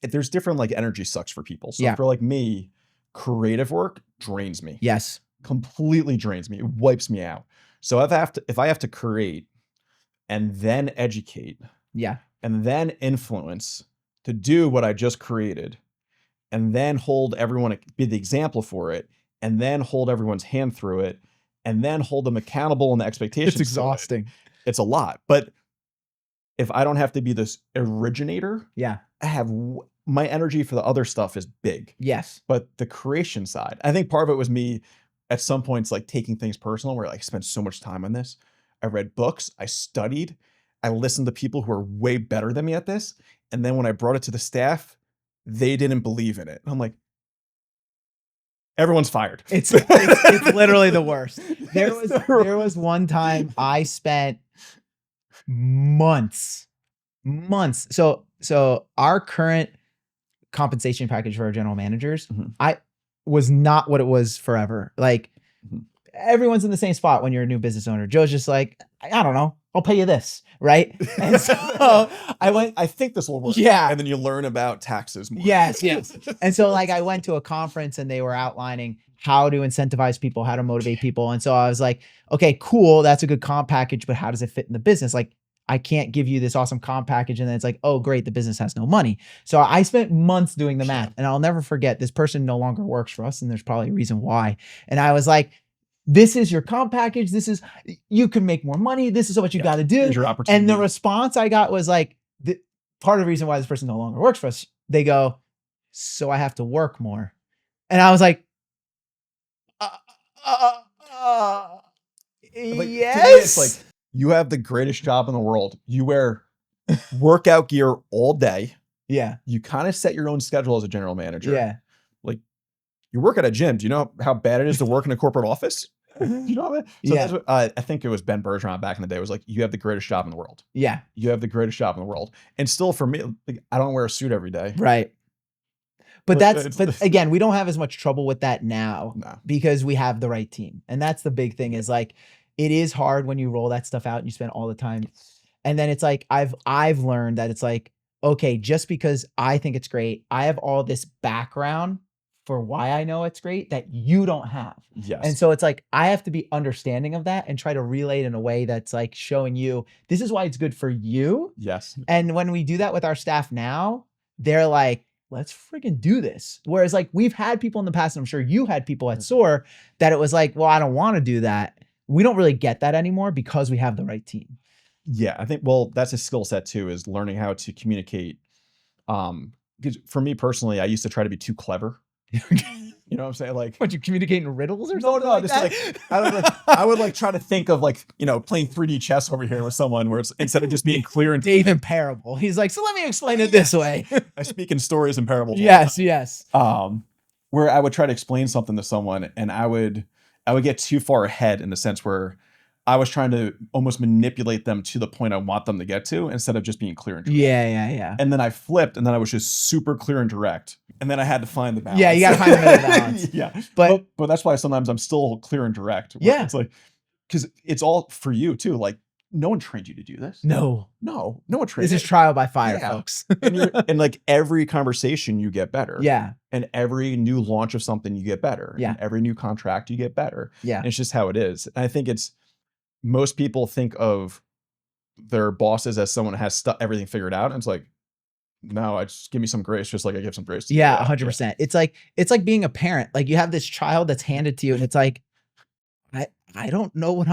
there's different like energy sucks for people. So for like me, creative work drains me. Yes. Completely drains me. It wipes me out. So if I have to create and then educate, and then influence to do what I just created, and then hold everyone, be the example for it, and then hold everyone's hand through it, and then hold them accountable and the expectations. It's exhausting. It's a lot. But if I don't have to be this originator, I have my energy for the other stuff is big. Yes. But the creation side, I think part of it was me at some points like taking things personal, where like I spent so much time on this. I read books, I studied, I listened to people who are way better than me at this. And then when I brought it to the staff, they didn't believe in it. I'm like, everyone's fired. It's literally the worst. There was one time I spent months. So our current compensation package for our general managers, I was not what it was forever. Like everyone's in the same spot when you're a new business owner. Joe's just like, I don't know, I'll pay you this, right? And so I think this will work. Yeah. And then you learn about taxes more. Yes. And so like I went to a conference and they were outlining how to incentivize people, how to motivate people. And so I was like, okay, cool. That's a good comp package, but how does it fit in the business? Like I can't give you this awesome comp package. And then it's like, oh, great, the business has no money. So I spent months doing the math, and I'll never forget, this person no longer works for us, and there's probably a reason why. And I was like, this is your comp package. This is, you can make more money. This is what you got to do. Here's your opportunity. And the response I got was like, part of the reason why this person no longer works for us, they go, so I have to work more. And I was like, Like, to me, yes. it's like, you have the greatest job in the world. You wear workout gear all day. Yeah. You kind of set your own schedule as a general manager. Yeah. Like, you work at a gym. Do you know how bad it is to work in a corporate office? You know what? So that's what, I think it was Ben Bergeron back in the day was like, you have the greatest job in the world. Yeah. You have the greatest job in the world. And still for me, like, I don't wear a suit every day. Right. But again, we don't have as much trouble with that now because we have the right team. And that's the big thing is like, it is hard when you roll that stuff out and you spend all the time. And then it's like, I've learned that it's like, okay, just because I think it's great, I have all this background for why I know it's great that you don't have. Yes. And so it's like, I have to be understanding of that and try to relay it in a way that's like showing you, this is why it's good for you. Yes. And when we do that with our staff now, they're like, let's freaking do this. Whereas like we've had people in the past, and I'm sure you had people at SOAR that it was like, well, I don't want to do that. We don't really get that anymore because we have the right team. Yeah, I think, well, that's a skill set too, is learning how to communicate. Because for me personally, I used to try to be too clever. You know what I'm saying? Like, what, you communicate in riddles or something? No, just like I would like try to think of like, you know, playing 3D chess over here with someone where it's instead of just being clear and Dave in parable. He's like, so let me explain it this way. I speak in stories and parables. Yes, yes. Where I would try to explain something to someone and I would get too far ahead in the sense where I was trying to almost manipulate them to the point I want them to get to instead of just being clear and direct. Yeah. And then I flipped and then I was just super clear and direct. And then I had to find the balance. Yeah, you got to find the middle balance. Yeah. But that's why sometimes I'm still clear and direct. Yeah. It's like, because it's all for you too. Like, no one trained you to do this. No one trained. This is trial by fire, folks. and like every conversation you get better. Yeah. And every new launch of something you get better. Yeah. And every new contract you get better. Yeah. And it's just how it is. And I think most people think of their bosses as someone who has everything figured out. And it's like, no, I just give me some grace, just like I give some grace to you. 100%. Yeah. It's like being a parent. Like you have this child that's handed to you and it's like, I don't know what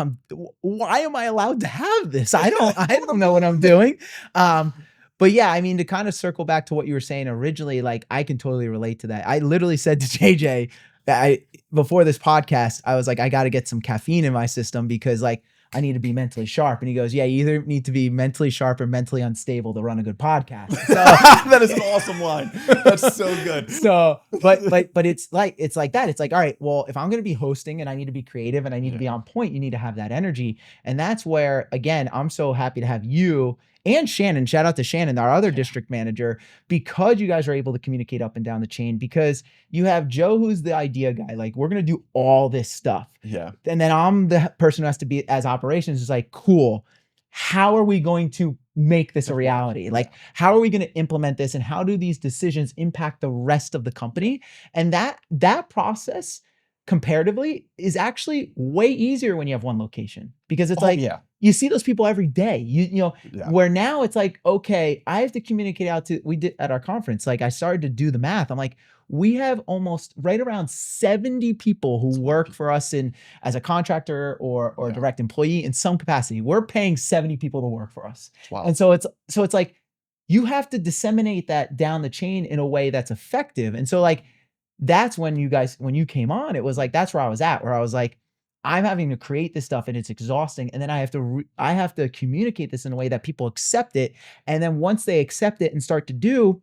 why am I allowed to have this? I don't know what I'm doing. But yeah, I mean, to kind of circle back to what you were saying originally, like I can totally relate to that. I literally said to JJ that before this podcast, I was like, I got to get some caffeine in my system because like I need to be mentally sharp. And he goes, yeah, you either need to be mentally sharp or mentally unstable to run a good podcast. So, that is an awesome line. That's so good. So, but it's like that. It's like, all right, well, if I'm going to be hosting and I need to be creative and I need to be on point, you need to have that energy. And that's where, again, I'm so happy to have you and Shannon, shout out to Shannon, our other district manager, because you guys are able to communicate up and down the chain, because you have Joe, who's the idea guy. Like, we're going to do all this stuff. Yeah. And then I'm the person who has to be as operations is like, cool. How are we going to make this a reality? Like, how are we going to implement this? And how do these decisions impact the rest of the company? And that process comparatively is actually way easier when you have one location, because it's you see those people every day, you know, where now it's like, okay, I have to communicate out to, we did at our conference, like I started to do the math. I'm like, we have almost right around 70 people who work for us as a contractor or a direct employee in some capacity. We're paying 70 people to work for us. Wow. And so it's like, you have to disseminate that down the chain in a way that's effective. And so like, that's when you came on, it was like, that's where I was at, where I was like, I'm having to create this stuff and it's exhausting. And then I have to communicate this in a way that people accept it. And then once they accept it and start to do,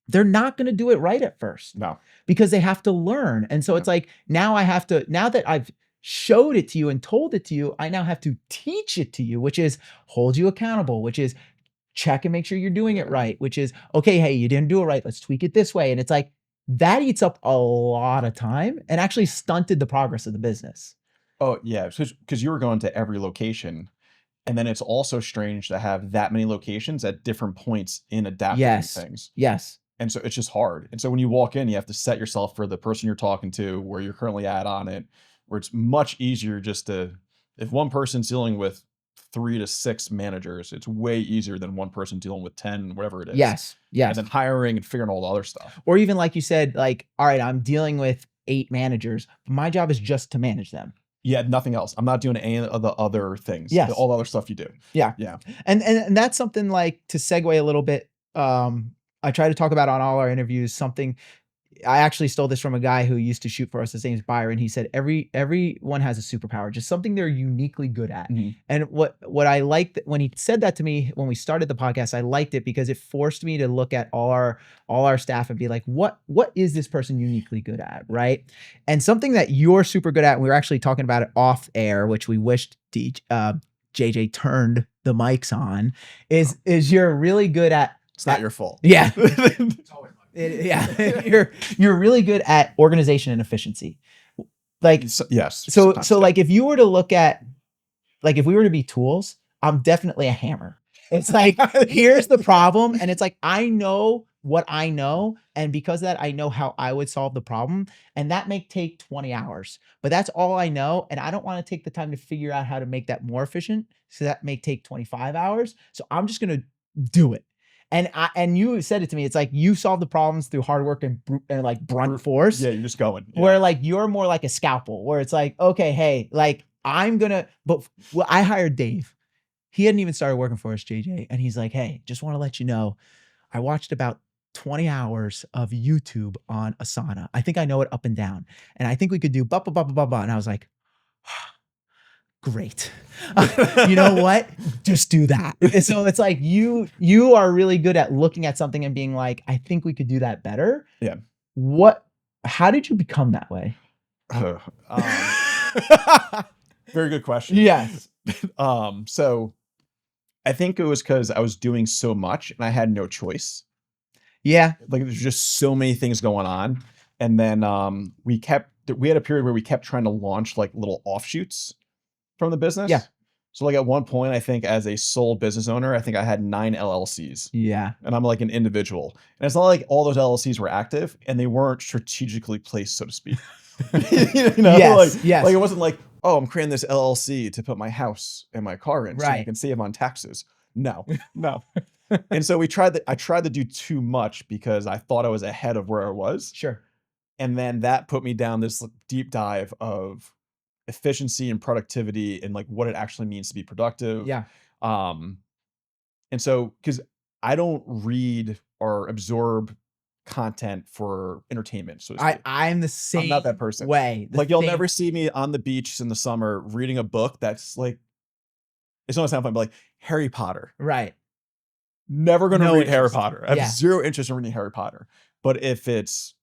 they're not going to do it right at first. No, because they have to learn. And so it's like, now that I've showed it to you and told it to you, I now have to teach it to you, which is hold you accountable, which is check and make sure you're doing it right, which is, okay, hey, you didn't do it right. Let's tweak it this way. And it's like, that eats up a lot of time and actually stunted the progress of the business. Oh yeah, because you were going to every location, and then it's also strange to have that many locations at different points in adapting things. Yes. And so it's just hard. And so when you walk in, you have to set yourself for the person you're talking to, where you're currently at on it, where it's much easier just to, if one person's dealing with 3 to 6 managers, it's way easier than one person dealing with 10, whatever it is. Yes. And then hiring and figuring all the other stuff. Or even like you said, like, all right, I'm dealing with 8 managers. My job is just to manage them. Yeah, nothing else. I'm not doing any of the other things. Yes. All the other stuff you do. Yeah. Yeah. And that's something, like, to segue a little bit, I try to talk about on all our interviews, something I actually stole this from a guy who used to shoot for us. His name's Byron. He said everyone has a superpower, just something they're uniquely good at. And what I liked when he said that to me when we started the podcast, I liked it because it forced me to look at all our staff and be like, what is this person uniquely good at, right? And something that you're super good at, and we were actually talking about it off air, which we wished JJ turned the mics on, is you're really good at. It's not your fault. Yeah. You're really good at organization and efficiency. Like, yes. So like if you were to look at, like, if we were to be tools, I'm definitely a hammer. It's like, here's the problem. And it's like, I know what I know. And because of that, I know how I would solve the problem. And that may take 20 hours, but that's all I know. And I don't want to take the time to figure out how to make that more efficient. So that may take 25 hours. So I'm just going to do it. And you said it to me. It's like you solve the problems through hard work and like brunt force. Yeah, you're just going. Yeah. Where like you're more like a scalpel, where it's like, okay, hey, like but I hired Dave. He hadn't even started working for us, JJ, and he's like, hey, just want to let you know, I watched about 20 hours of YouTube on Asana. I think I know it up and down, and I think we could do blah blah blah blah blah. And I was like, great. You know what? Just do that. And so it's like you are really good at looking at something and being like, I think we could do that better. Yeah. How did you become that way? Very good question. Yes. So I think it was because I was doing so much and I had no choice. Yeah. Like there's just so many things going on. And then we had a period where we kept trying to launch like little offshoots from the business. Yeah. So like at one point, I think as a sole business owner, I think I had 9 LLCs. Yeah. And I'm like an individual. And it's not like all those LLCs were active and they weren't strategically placed, so to speak. You know, yes. Like it wasn't like, oh, I'm creating this LLC to put my house and my car in so I can save on taxes. No. And so I tried to do too much because I thought I was ahead of where I was. Sure. And then that put me down this deep dive of efficiency and productivity and like what it actually means to be productive. Yeah. And so, because I don't read or absorb content for entertainment. So I'm the same. I'm not that person. Way. Like you'll never see me on the beach in the summer reading a book that's like, it's not sound fun, but like Harry Potter. Right. Never going to read interest. Harry Potter. I have zero interest in reading Harry Potter. But if it's,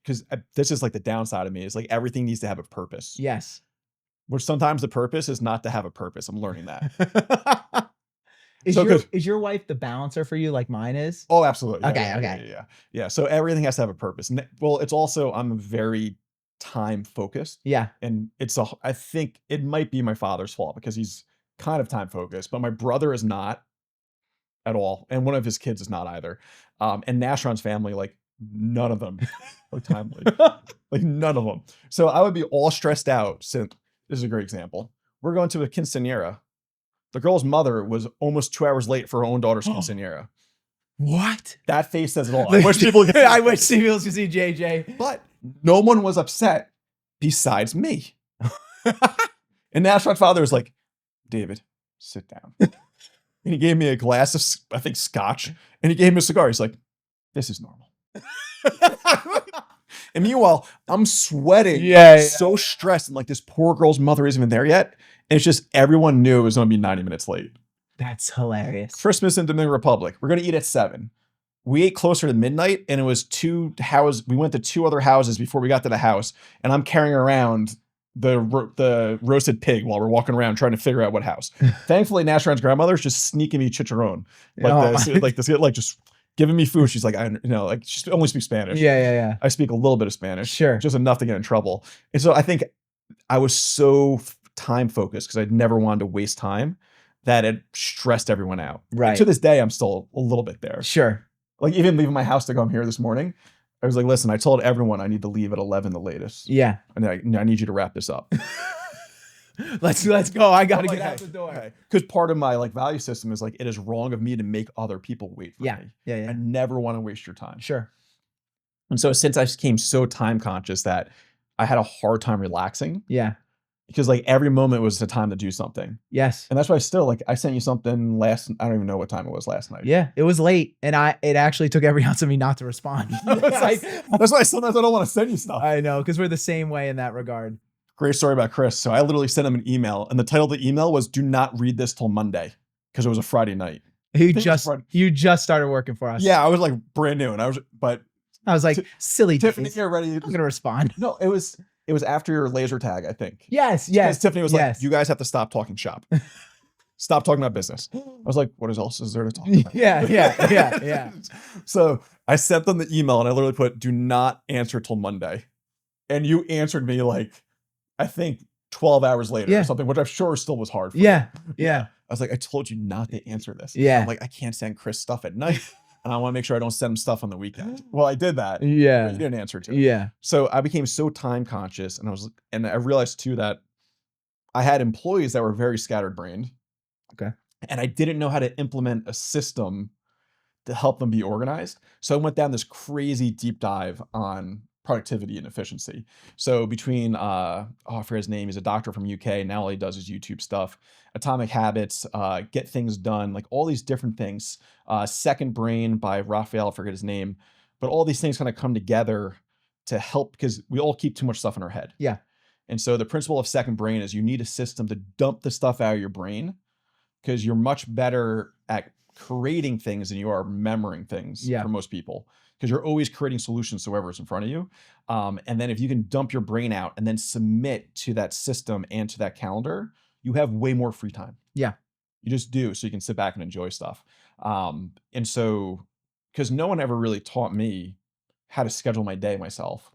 because this is like the downside of me, is like everything needs to have a purpose. Yes. Which sometimes the purpose is not to have a purpose. I'm learning that. Is your wife the balancer for you like mine is? Oh, absolutely. Okay. Yeah. So everything has to have a purpose. Well, it's also, I'm very time focused. Yeah. And I think it might be my father's fault because he's kind of time focused, but my brother is not at all. And one of his kids is not either. And Nashron's family, like none of them are timely. Like none of them. So I would be all stressed out. Since this is a great example. We're going to a quinceañera. The girl's mother was almost 2 hours late for her own daughter's quinceañera. What? That face says it all. I wish people could see JJ. But no one was upset besides me. And Nashron's father was like, David, sit down. And he gave me a glass of, I think, scotch. And he gave me a cigar. He's like, this is normal. And meanwhile, I'm sweating. So stressed. And like this poor girl's mother isn't even there yet. And it's just everyone knew it was going to be 90 minutes late. That's hilarious. Christmas in Dominican Republic. We're going to eat at 7. We ate closer to midnight and it was 2 houses. We went to 2 other houses before we got to the house. And I'm carrying around the roasted pig while we're walking around trying to figure out what house. Thankfully, Nashron's grandmother's just sneaking me chicharron. Like just giving me food. She's like, she only speaks Spanish. Yeah. I speak a little bit of Spanish. Sure. Just enough to get in trouble. And so I think I was so time focused because I'd never wanted to waste time that it stressed everyone out. Right. And to this day, I'm still a little bit there. Sure. Like even leaving my house to come here this morning, I was like, listen, I told everyone I need to leave at 11 the latest. Yeah. And I need you to wrap this up. let's go. I gotta Like, get out the door. Because part of my like value system is like, it is wrong of me to make other people wait for Yeah. me. Yeah. I never want to waste your time. Sure. And so since I became so time conscious that I had a hard time relaxing, Yeah. because like every moment was the time to do something. Yes. And that's why I still like, I sent you something I don't even know what time it was last night. Yeah. It was late, and it actually took every ounce of me not to respond. I was like, that's why sometimes I don't want to send you stuff. I know, because we're the same way in that regard. Great story about Chris. So I literally sent him an email, and the title of the email was "Do not read this till Monday," because it was a Friday night. You just started working for us. Yeah, I was like brand new, and I was like, silly Tiffany, days. you're ready. I'm gonna respond. No, it was after your laser tag, I think. Yes. Because Tiffany was like, "You guys have to stop talking shop. Stop talking about business." I was like, "What else is there to talk about?" Yeah. So I sent them the email, and I literally put, "Do not answer till Monday," and you answered me like, I think 12 hours later or something, which I'm sure still was hard for you. Yeah. I was like, I told you not to answer this. Yeah. I'm like, I can't send Chris stuff at night, and I want to make sure I don't send him stuff on the weekend. Well, I did that. Yeah. But you didn't answer to it. Yeah. So I became so time conscious, and I realized too that I had employees that were very scatterbrained. Okay. And I didn't know how to implement a system to help them be organized. So I went down this crazy deep dive on productivity and efficiency. So between, I forget his name, he's a doctor from UK. Now all he does is YouTube stuff, Atomic Habits, Get Things Done, like all these different things. Second Brain by Raphael, I forget his name, but all these things kind of come together to help, because we all keep too much stuff in our head. Yeah. And so the principle of Second Brain is you need a system to dump the stuff out of your brain, because you're much better at creating things than you are remembering things for most people, because you're always creating solutions to whoever's in front of you. And then if you can dump your brain out and then submit to that system and to that calendar, you have way more free time. Yeah. You just do, so you can sit back and enjoy stuff. And so, because no one ever really taught me how to schedule my day myself,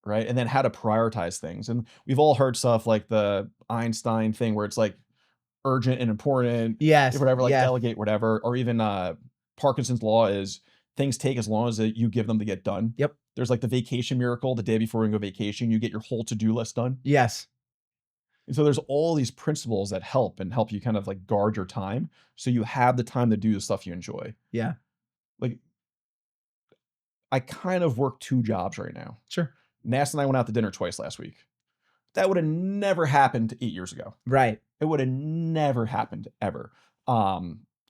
right? And then how to prioritize things. And we've all heard stuff like the Einstein thing where it's like urgent and important, whatever, like delegate, whatever, or even Parkinson's law is things take as long as you give them to get done. Yep. There's like the vacation miracle, the day before you go vacation, you get your whole to-do list done. Yes. And so there's all these principles that help you kind of like guard your time, so you have the time to do the stuff you enjoy. Yeah. Like, I kind of work 2 jobs right now. Sure. Nass and I went out to dinner twice last week. That would have never happened 8 years ago. Right. It would have never happened ever.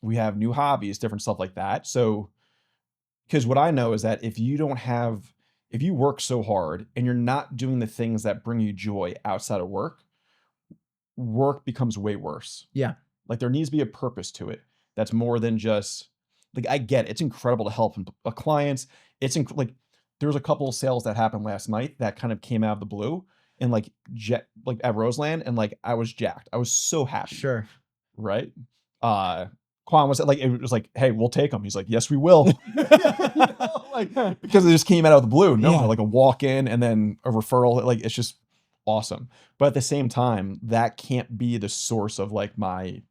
We have new hobbies, different stuff like that. So, because what I know is that if you work so hard and you're not doing the things that bring you joy outside of work becomes way worse. Yeah. Like, there needs to be a purpose to it. That's more than just like, I get it. It's incredible to help clients. Like, there was a couple of sales that happened last night that kind of came out of the blue. And like at Roseland, and like I was jacked. I was so happy. Sure. Right. Quan was like, it was like, hey, we'll take them. He's like, yes, we will. Like, because it just came out of the blue. No, like a walk-in and then a referral. Like, it's just awesome. But at the same time, that can't be the source of like my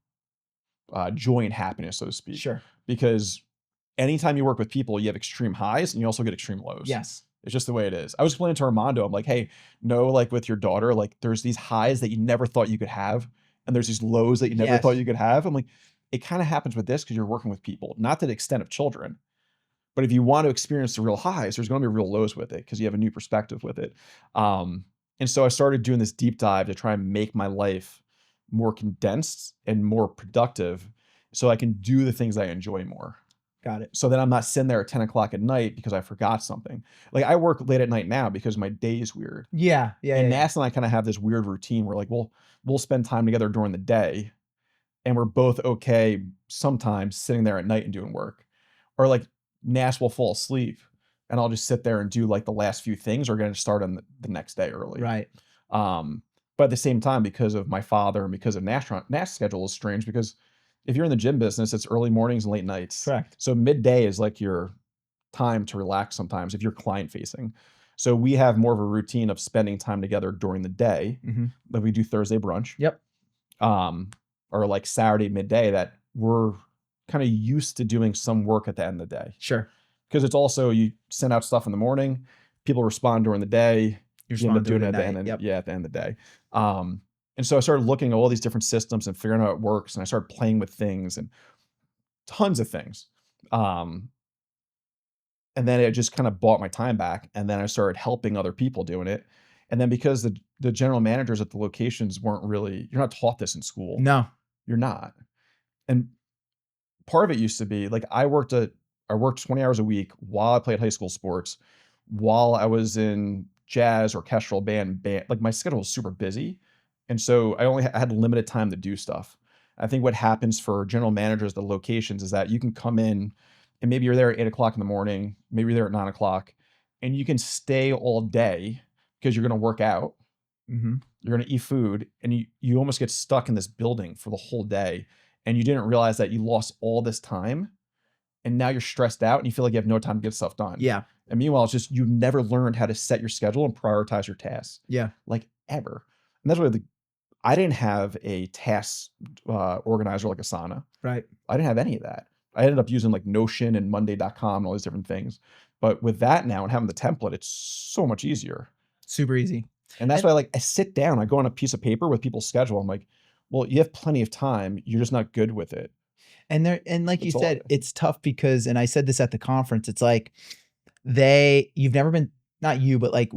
joy and happiness, so to speak. Sure. Because anytime you work with people, you have extreme highs and you also get extreme lows. Yes. It's just the way it is. I was explaining to Armando, I'm like, hey, no, like with your daughter, like there's these highs that you never thought you could have, and there's these lows that you never thought you could have. I'm like, it kind of happens with this because you're working with people, not to the extent of children. But if you want to experience the real highs, there's going to be real lows with it because you have a new perspective with it. And so I started doing this deep dive to try and make my life more condensed and more productive so I can do the things I enjoy more. Got it. So then I'm not sitting there at 10 o'clock at night because I forgot something. Like, I work late at night now because my day is weird. Yeah. And Nass and I kind of have this weird routine where like, we'll spend time together during the day, and we're both okay sometimes sitting there at night and doing work. Or like Nass will fall asleep and I'll just sit there and do like the last few things, or going to start on the next day early. Right. But at the same time, because of my father and because of Nass schedule is strange, because if you're in the gym business, it's early mornings and late nights. Correct. So midday is like your time to relax sometimes if you're client facing. So we have more of a routine of spending time together during the day. Like we do Thursday brunch. Yep. Or like Saturday midday, that we're kind of used to doing some work at the end of the day. Sure. Because it's also, you send out stuff in the morning, people respond during the day. You end up doing it at the end of, at the end of the day. And so I started looking at all these different systems and figuring out how it works. And I started playing with things and tons of things. Um, and then it just kind of bought my time back. And then I started helping other people doing it. And then because the general managers at the locations weren't really, you're not taught this in school. No. You're not. And part of it used to be like I worked 20 hours a week while I played high school sports, while I was in jazz, orchestral band. Like my schedule was super busy. And so I had limited time to do stuff. I think what happens for general managers at the locations is that you can come in and maybe you're there at 8 o'clock in the morning, maybe you're there at 9 o'clock, and you can stay all day because you're going to work out. Mhm. You're going to eat food, and you almost get stuck in this building for the whole day. And you didn't realize that you lost all this time, and now you're stressed out and you feel like you have no time to get stuff done. Yeah. And meanwhile, it's just you've never learned how to set your schedule and prioritize your tasks. Yeah. Like ever. And that's why I didn't have a task organizer like Asana. Right. I didn't have any of that. I ended up using like Notion and Monday.com and all these different things. But with that now and having the template, it's so much easier. Super easy. And that's why I sit down, I go on a piece of paper with people's schedule. I'm like, well, you have plenty of time. You're just not good with it. And like you That's all said, it is. it's tough because, and I said this at the conference, it's like you've never been, not you, but like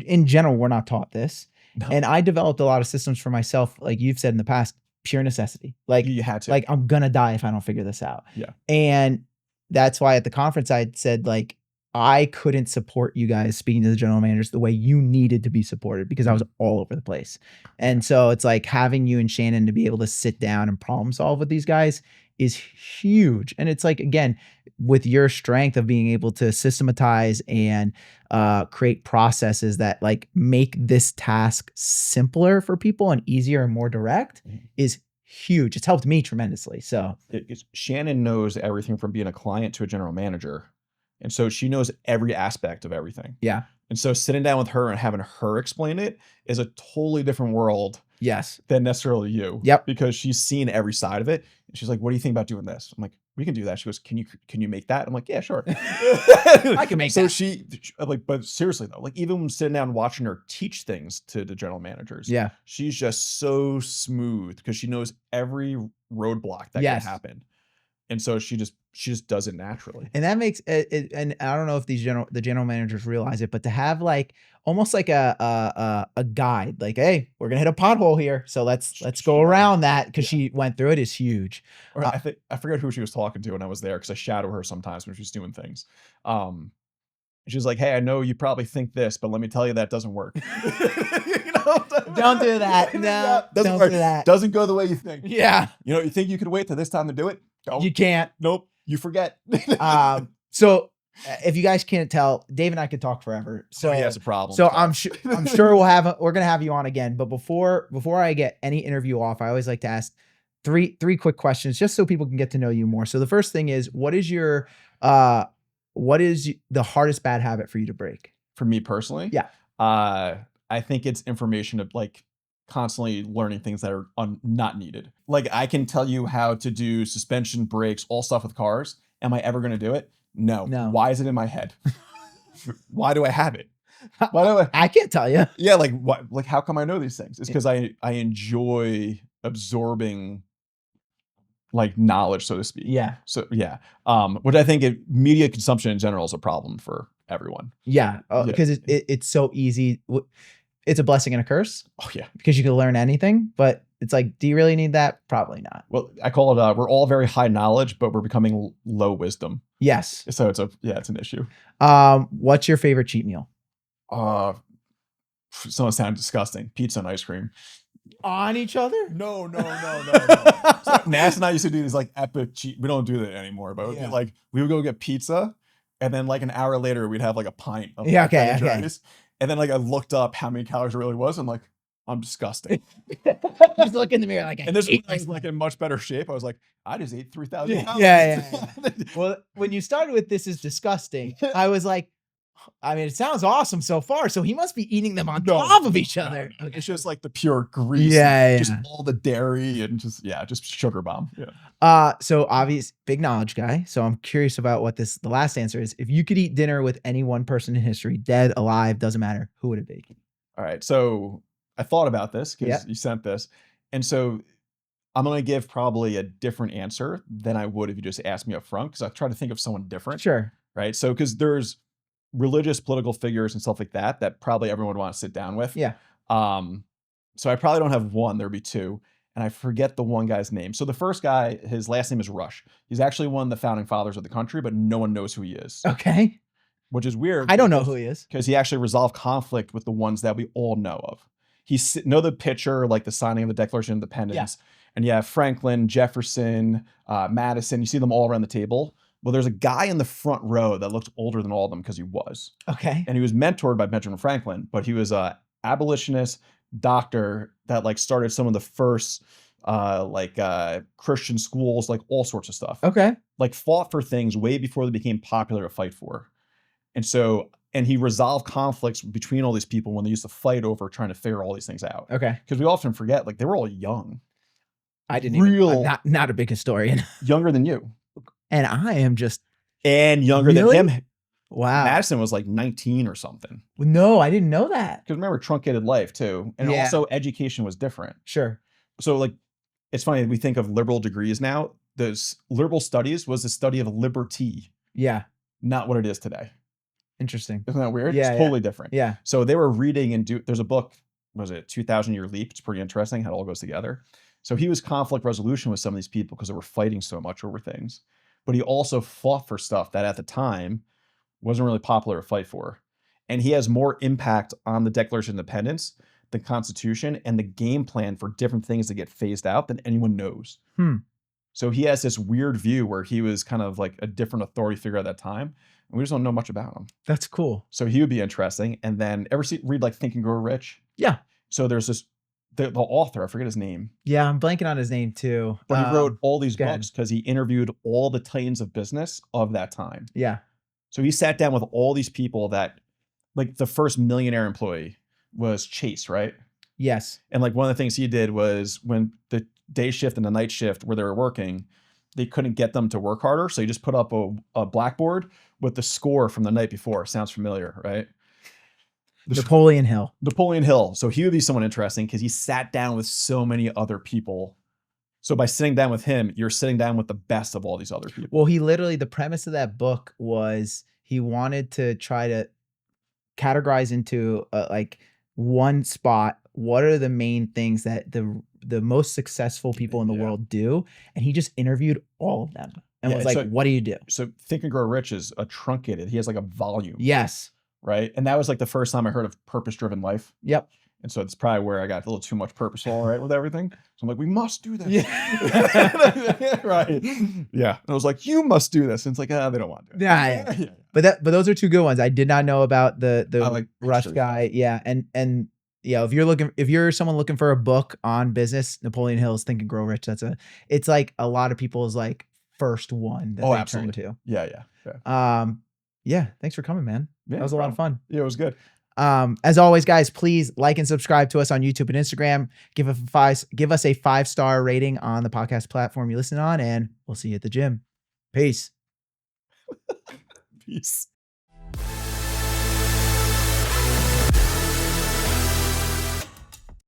in general, we're not taught this. No. And I developed a lot of systems for myself, like you've said in the past, pure necessity. Like You had to. like I'm gonna die if I don't figure this out. Yeah. And that's why at the conference I said like I couldn't support you guys speaking to the general managers the way you needed to be supported because I was all over the place. And so it's like having you and Shannon to be able to sit down and problem solve with these guys is huge. And it's like, again, with your strength of being able to systematize and create processes that like make this task simpler for people and easier and more direct is huge. It's helped me tremendously. So Shannon knows everything from being a client to a general manager. And so she knows every aspect of everything. yeah. And so sitting down with her and having her explain it is a totally different world Yes. than necessarily you. Yep. Because she's seen every side of it. And she's like, what do you think about doing this? I'm like, we can do that. She goes, can you make that? I'm like, yeah, sure. I can make so that. she like, but seriously though, like even when sitting down and watching her teach things to the general managers, Yeah. she's just so smooth because she knows every roadblock that Yes. can happen. And so she just does it naturally. And that makes it, and I don't know if the general managers realize it, but to have like almost like a guide, like, hey, we're gonna hit a pothole here, so let's go around that because she went through it is huge. Or I forget who she was talking to when I was there because I shadow her sometimes when she's doing things. She was like, hey, I know you probably think this, but let me tell you that doesn't work. Don't do that. No, doesn't don't work. do that. Doesn't go the way you think. Yeah, You think you could wait till this time to do it? Don't. you can't. Nope. You forget. So if you guys can't tell, Dave and I could talk forever. So he has a problem. So I'm sure we're gonna have you on again. But before I get any interview off, I always like to ask three quick questions just so people can get to know you more. So the first thing is, what is the hardest bad habit for you to break? For me personally, yeah, I think it's information of like constantly learning things that are not needed. Like I can tell you how to do suspension, brakes, all stuff with cars. Am I ever going to do it? No. Why is it in my head? Why do I have it? Why do I can't tell you. Yeah, like what? Like how come I know these things? It's because I enjoy absorbing like knowledge, so to speak. Yeah. So yeah, which I think media consumption in general is a problem for everyone. Yeah, because it's so easy. It's a blessing and a curse. Oh yeah, because you can learn anything, but it's like, do you really need that? Probably not. Well, I call it we're all very high knowledge, but we're becoming low wisdom. Yes. So it's an issue. What's your favorite cheat meal? Someone sound disgusting. Pizza and ice cream. On each other? No. So Nass and I used to do these like epic cheat. We don't do that anymore, but Yeah. like we would go get pizza, and then like an hour later we'd have like a pint of okay. And then like I looked up how many calories it really was, and like I'm disgusting. Just look in the mirror like, and this was like in much better shape. I was like, I just ate 3,000 calories. Yeah. Well, when you started with this is disgusting, I was like, I mean, it sounds awesome so far. So he must be eating them on top of each other. It's just like the pure grease. Just all the dairy and just sugar bomb. Yeah. So obvious big knowledge guy. So I'm curious about what the last answer is. If you could eat dinner with any one person in history, dead, alive, doesn't matter, who would it be? All right. So I thought about this because Yeah. you sent this. And so I'm going to give probably a different answer than I would if you just asked me up front, because I try to think of someone different. Sure. Right. So, because there's religious political figures and stuff like that, that probably everyone would want to sit down with. Yeah. So I probably don't have one, there'd be two. And I forget the one guy's name. So the first guy, his last name is Rush. He's actually one of the founding fathers of the country, but no one knows who he is. Okay. Which is weird. I don't know who he is. Because he actually resolved conflict with the ones that we all know of. Know the picture, like the signing of the Declaration of Independence. Yeah. And you have Franklin, Jefferson, Madison. You see them all around the table. Well, there's a guy in the front row that looked older than all of them because he was. Okay. And he was mentored by Benjamin Franklin, but he was a abolitionist doctor that like started some of the first Christian schools, like all sorts of stuff. Okay. Like fought for things way before they became popular to fight for. And he resolved conflicts between all these people when they used to fight over trying to figure all these things out. Okay. Because we often forget, like, they were all young. I didn't even, not a big historian. Younger than you. And I am just. And younger than him. Wow. Madison was like 19 or something. No, I didn't know that. Because remember, truncated life too. And also education was different. Sure. So like, it's funny, we think of liberal degrees now. Those liberal studies was the study of liberty. Yeah. Not what it is today. Interesting. Isn't that weird? Yeah, it's totally different. Yeah. So they were reading and there's a book, was it 2000 Year Leap? It's pretty interesting how it all goes together. So he was conflict resolution with some of these people because they were fighting so much over things. But he also fought for stuff that at the time wasn't really popular to fight for. And he has more impact on the Declaration of Independence, the Constitution, and the game plan for different things that get phased out than anyone knows. So he has this weird view where he was kind of like a different authority figure at that time. And we just don't know much about him. That's cool. So he would be interesting. And then read like Think and Grow Rich? Yeah. So there's this, the author, I forget his name. Yeah, I'm blanking on his name too. But he wrote all these books because he interviewed all the titans of business of that time. Yeah. So he sat down with all these people that, like the first millionaire employee was Chase, right? Yes. And like one of the things he did was when the day shift and the night shift where they were working, they couldn't get them to work harder. So he just put up a blackboard with the score from the night before. Sounds familiar, right? Napoleon Hill. Napoleon Hill. So he would be someone interesting because he sat down with so many other people. So by sitting down with him, you're sitting down with the best of all these other people. Well, he literally, the premise of that book was he wanted to try to categorize into like one spot. What are the main things that the most successful people in the world do? And he just interviewed all of them and was like, what do you do? So Think and Grow Rich is a truncated. He has like a volume. Yes. Right. And that was like the first time I heard of purpose-driven life. Yep. And so it's probably where I got a little too much purposeful, right, with everything. So I'm like, we must do this. Yeah. Right. Yeah. And I was like, you must do this. And it's like, they don't want to do it. Yeah. But those are two good ones. I did not know about the like Rush guy. Yeah. And yeah, if you're someone looking for a book on business, Napoleon Hill's Think and Grow Rich. It's like a lot of people's like first one that they turn to. Yeah. Yeah. Thanks for coming, man. Yeah, that was a lot of fun. Yeah, it was good. As always, guys, please like and subscribe to us on YouTube and Instagram. Give us a 5-star rating on the podcast platform you listen on, and we'll see you at the gym. Peace. Peace.